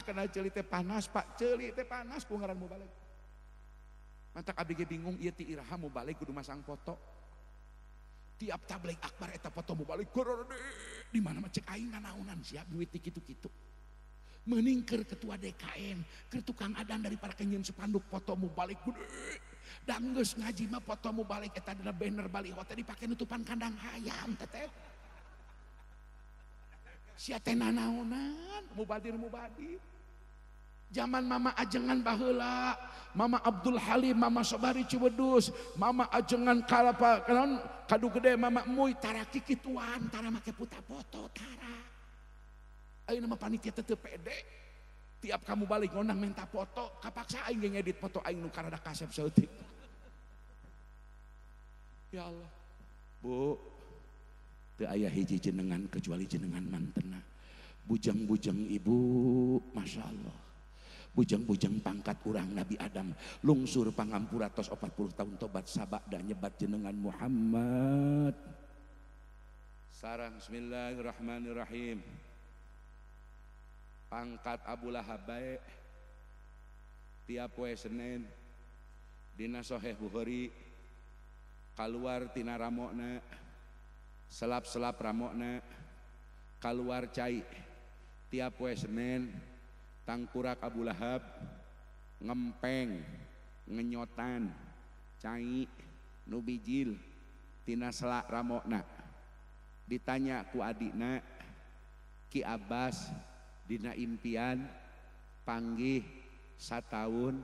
Kena ceuli teh panas Pak, ceuli teh panas ku ngaran mubaleg. Mantak abdi ge bingung ieu ti iraha mubaleg kudu masang foto. Tiap tabligh akbar eta foto mau balik gede. Di mana mah cek aing nanaonan siap duit kitu-kitu. Meuning keur ketua DKM, keur tukang adan dari para kenyeun spanduk foto mau balik gede. Dan geus ngaji mah foto mau balik eta dina banner baliho teh dipake nutupan kandang hayam teh. Sia teh nanaonan mubadir. Zaman Mama Ajengan baheula, Mama Abdul Halim, Mama Sobari Ciwedus, Mama Ajengan kalapa kanon kadu gede Mama Muy tara kikituan, tara make puta foto tara. Ayeuna mah panitia teu pede. Tiap kamu balik ngondang minta foto, kapaksa aing ge ngedit foto aing nu karada kasep saeutik. Ya Allah. Bu, teu aya hiji jenengan kecuali jenengan mantena. Bujang-bujang ibu, Masya Allah. Bujang-bujang pangkat urang Nabi Adam lungsur pangampura tos 40 tahun tobat sabak dan nyebat jenengan Muhammad. Sarang bismillahirrahmanirrahim. Pangkat Abu Lahab bae tiap poe Senin dina Sahih Bukhari kaluar tina ramona selap-selap ramona kaluar cai tiap poe Senin tangkurak Abu Lahab ngempeng ngenyotan cai nu bijil tina selak ramona ditanya ku adina Ki Abbas dina impian panggih sataun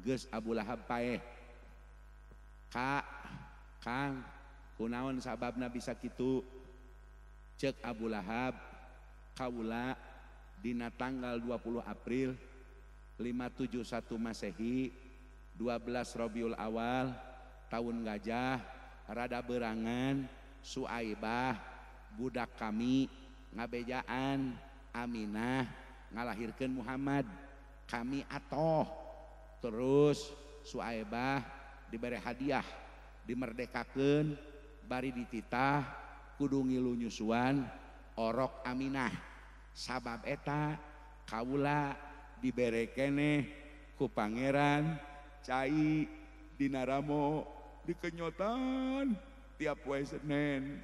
geus Abu Lahab paeh Kang kunaon sababna bisa kitu cek Abu Lahab kaula dina tanggal 20 April 571 Masehi 12 Rabiul Awal tahun gajah rada berangan Suaibah budak kami ngabejaan Aminah ngalahirkeun Muhammad kami atoh terus Suaibah diberi hadiah dimerdekakeun bari dititah kudu ngilu nyusuan orok Aminah sabab eta kaula dibere keneh ku pangeran cai dina ramo dikenyotan tiap poe Senin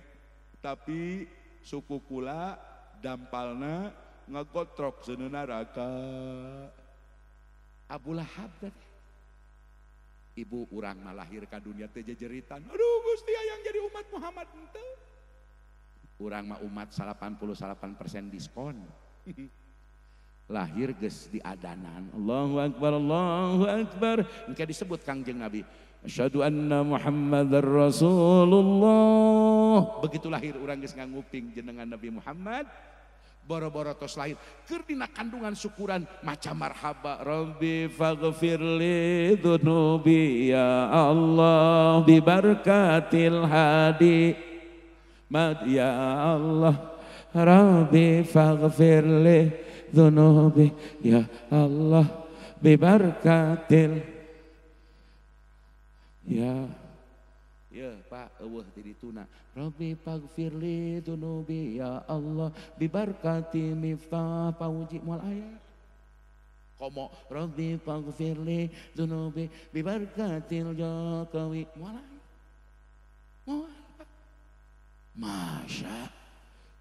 tapi suku kula dampalna ngagotrok seuneu neraka. Abu Lahab tadi ibu urang mah lahir ka dunia teh jejeritan aduh Gusti hayang jadi umat Muhammad henteu. Urang mah umat 88% diskon. Lahir geus di adanan. Allahu Akbar. Engke disebut Kangjeng Nabi. Asyhadu anna Muhammadar Rasulullah. Begitu lahir urang geus nganguping jenengan Nabi Muhammad. Boro-boro tos lahir keur dina kandungan syukuran maca marhaba Rabbi faghfirli dzunubi ya Allah bi barakatil hadi ya Allah Rabbi faghfirli dzunubi ya Allah bi barakatil ya Pak eueuh ti dituna Rabbi faghfirli dzunubi ya Allah bi barakati miftah pauji moal aya komo Rabbi faghfirli dzunubi bi barakatil jakawi moal aya moal Masya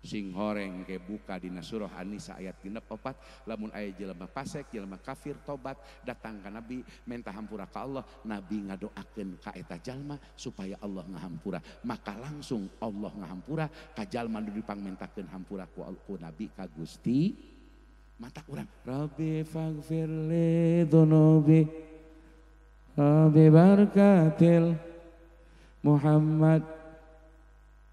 sing horeng ke buka dina surah An-Nisa ayat 64 lamun aya jelema fasik jelema kafir tobat datang ka Nabi minta hampura ka Allah Nabi ngadoakeun ka eta jalma supaya Allah ngahampura maka langsung Allah ngahampura ka jalma nu dipangmentakeun hampura ku Nabi ka Gusti mata urang Rabbi faghfirli dzunubi Rabbi barakatil Muhammad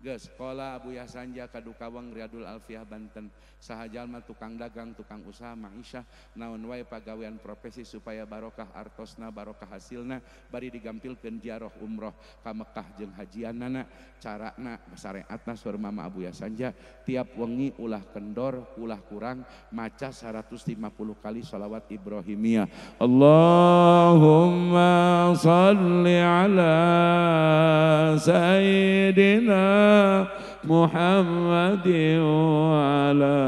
geus qala Abu Yahsanja kadukawang Riyadul Alfiyah Banten saha jalma tukang dagang tukang usaha ma'isyah naon wae pagawean profesi supaya barokah artosna barokah hasilna bari digampilkeun ziarah umroh ka Mekah jeung hajianana carana syariatna saur Mama Abu Yahsanja tiap wengi ulah kendor ulah kurang maca 150 kali shalawat Ibrahimiyah Allahumma shalli ala sayyidina Muhammad wa ala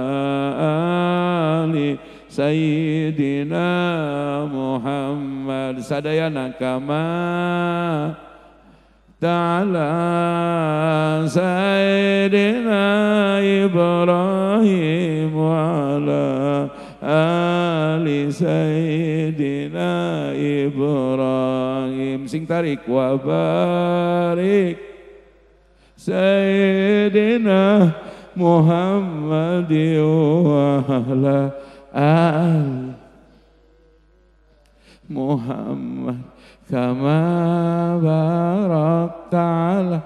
ali sayyidina Muhammad sadayana kama ta'ala Sayyidina Ibrahim wa ala ali Sayyidina Ibrahim. Sing tarik wa barik Sayyidina Muhammad wa ala ali Muhammad kama barakta ala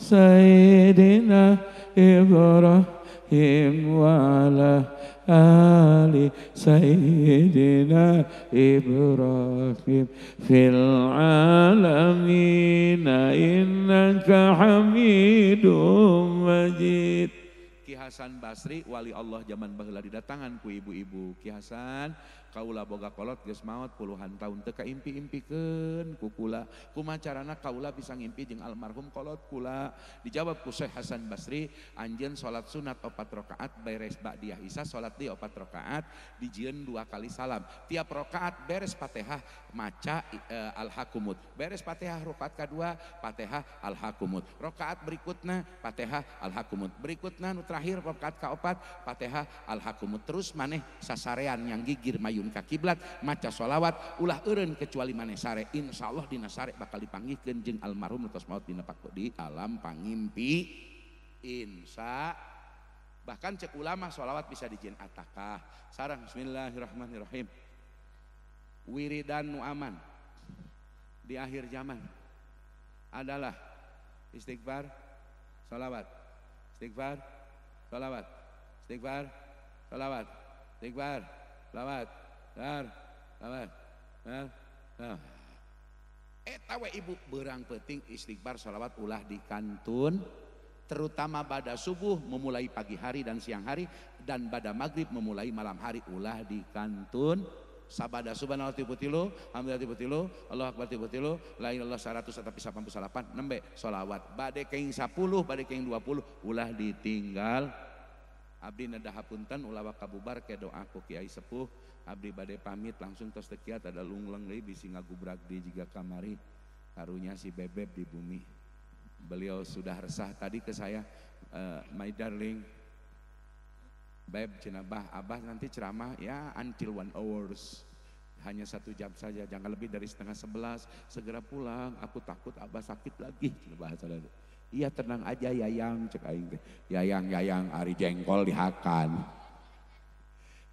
Sayyidina Ibrahim wa ala ali Sayyidina Ibrahim fil alamin innaka Hamidum Majid. Ki Hasan Basri wali Allah zaman baheula didatangan ku ibu-ibu. Ki Hasan kaula boga kolot geus maot puluhan tahun teu kaimpi-impikeun ku kula. Kumaha carana kaula bisa ngimpi jeung almarhum kolot kula? Dijawab ku Syekh Hasan Basri, anjeun salat sunat 4 rakaat beres ba'diyah Isya, salat deui 4 rakaat dijieun 2 kali salam. Tiap rakaat beres Fatihah maca Al-Hakumut. Beres Fatihah rakaat kedua Fatihah Al-Hakumut. Rakaat berikutna Fatihah Al-Hakumut. Berikutna nu terakhir rakaat kaopat Fatihah Al-Hakumut. Terus maneh sasarean yang gigir mayun ka kiblat maca sholawat ulah eureun kecuali maneh sare, insyaallah dina sare bakal dipanggihkeun jeung almarhum tos maot dina di alam pangimpi insya. Bahkan cek ulama sholawat bisa dijieun atakah sareng. Bismillahirrahmanirrahim. Wiridan nu aman di akhir zaman adalah istighfar, sholawat, istighfar, sholawat, istighfar, sholawat, istighfar, sholawat, sholawat, eta we ibu beurang penting istighfar sholawat ulah dikantun, terutama pada subuh memulai pagi hari dan siang hari, dan pada maghrib memulai malam hari ulah dikantun. Sabada subhanallah 33, alhamdulillah 33, Allahu akbar 33, la ilaha illallah 100 tapi 88 nembe sholawat. Bade keing 10, bade keing 20 ulah ditinggal. Abdi nadaha punten ulah wakabubar ke doa ku kiai sepuh. Abdi bade pamit langsung tos teu kiat ada lungleng deui bisi ngagubrak di jiga kamari karunya si bebeb di bumi. Beliau sudah resah tadi ke saya, my darling Beb, cenah abah nanti ceramah ya until 1 hours, hanya 1 jam saja, jangan lebih dari setengah 11, segera pulang, aku takut abah sakit lagi. Bahasa itu. Iya tenang aja yayang, cek aing teh. Yayang ari jengkol dihakan.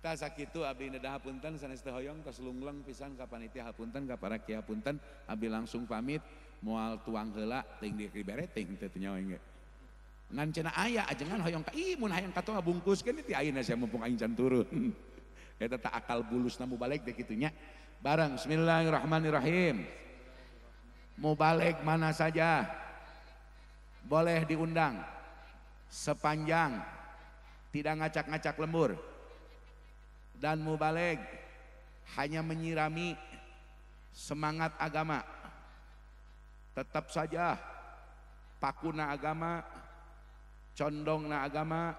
Tah sakitu abdi nedah hapunten sanes teu hoyong tos lungleng pisan ka panitia hapunten ka para kiai hapunten, abdi langsung pamit moal tuang heula teuing dibere teuing teu nyawa engge. Ngan cenah aya ajengan hoyong ka mun hayang kato ngabungkuskeun ti ayeuna sia mumpung aing can turun. Eta tak akal bulusna mubalek deh kitunya. Bareng bismillahirrahmanirrahim. Mubalek mana saja boleh diundang sepanjang tidak ngacak-ngacak lembur, dan mubalek hanya menyirami semangat agama. Tetap saja pakuna agama, condongna agama,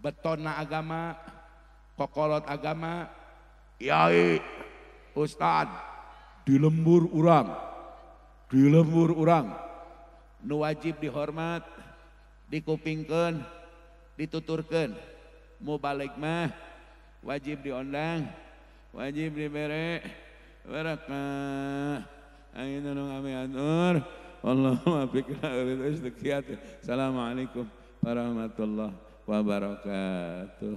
betonna agama, kokolot agama, yai, ustad, dilembur urang, nu wajib dihormat, dikupingkeun, dituturkeun. Mubalek mah wajib diondang, wajib dibere barakah. Aing nulung ame atur. Allahumma fikra ridho istiqiyat. Assalamualaikum warahmatullahi wabarakatuh.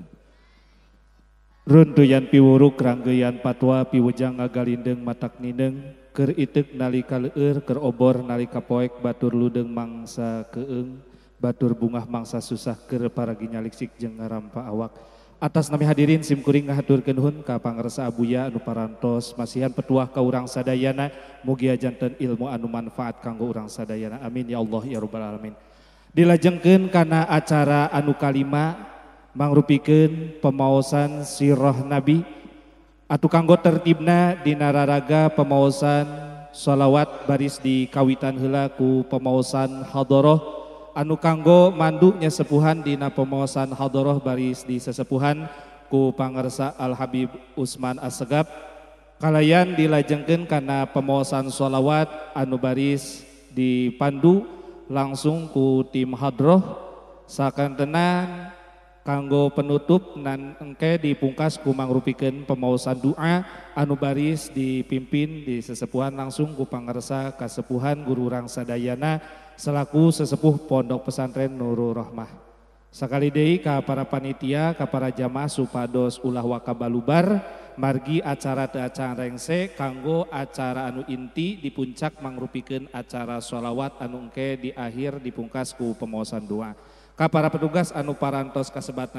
Runtuyan piwuruk ranggeyan patwa piwujang ngagalindeng matak nindeng keur itek nalika leueur keur obor nalika poek batur ludeng mangsa keung batur bungah mangsa susah keur paragi nyaliksik jeung ngarampa awak. Atas nami hadirin simkuring ngahaturkeun nuhun ka pangarsa abuya anu parantos masihan petuah ka urang sadayana mugi janten ilmu anu manfaat kanggo urang sadayana. Amin ya Allah ya rabbal alamin. Dilajengkeun kana acara anu kalima mangrupikeun pemaosan sirah Nabi atu kanggo tertibna dina raraga pemaosan sholawat baris dikawitan heula ku pemaosan hadharah anu kanggo mandu nyasepuhan dina pemaosan hadharah baris di sesepuhan ku pangarsa Al Habib Usman Assegaf kalayan dilajengkeun kana pemaosan sholawat anu baris dipandu langsung ku tim hadroh sakantenan kanggo penutup nan engke dipungkas ku mangrupikeun pemaosan doa anu baris dipimpin di sesepuhan langsung ku pangarsa kasepuhan guru urang sadayana selaku sesepuh Pondok Pesantren Nurul Rahmah. Sakali deui ka para panitia, ka para jamaah supados ulah wakabalubar margi acara teu acara rengse kanggo acara anu inti di puncak mangrupikeun acara sholawat anu engke di akhir dipungkas ku pemaosan doa. Ka para petugas anu parantos kasebat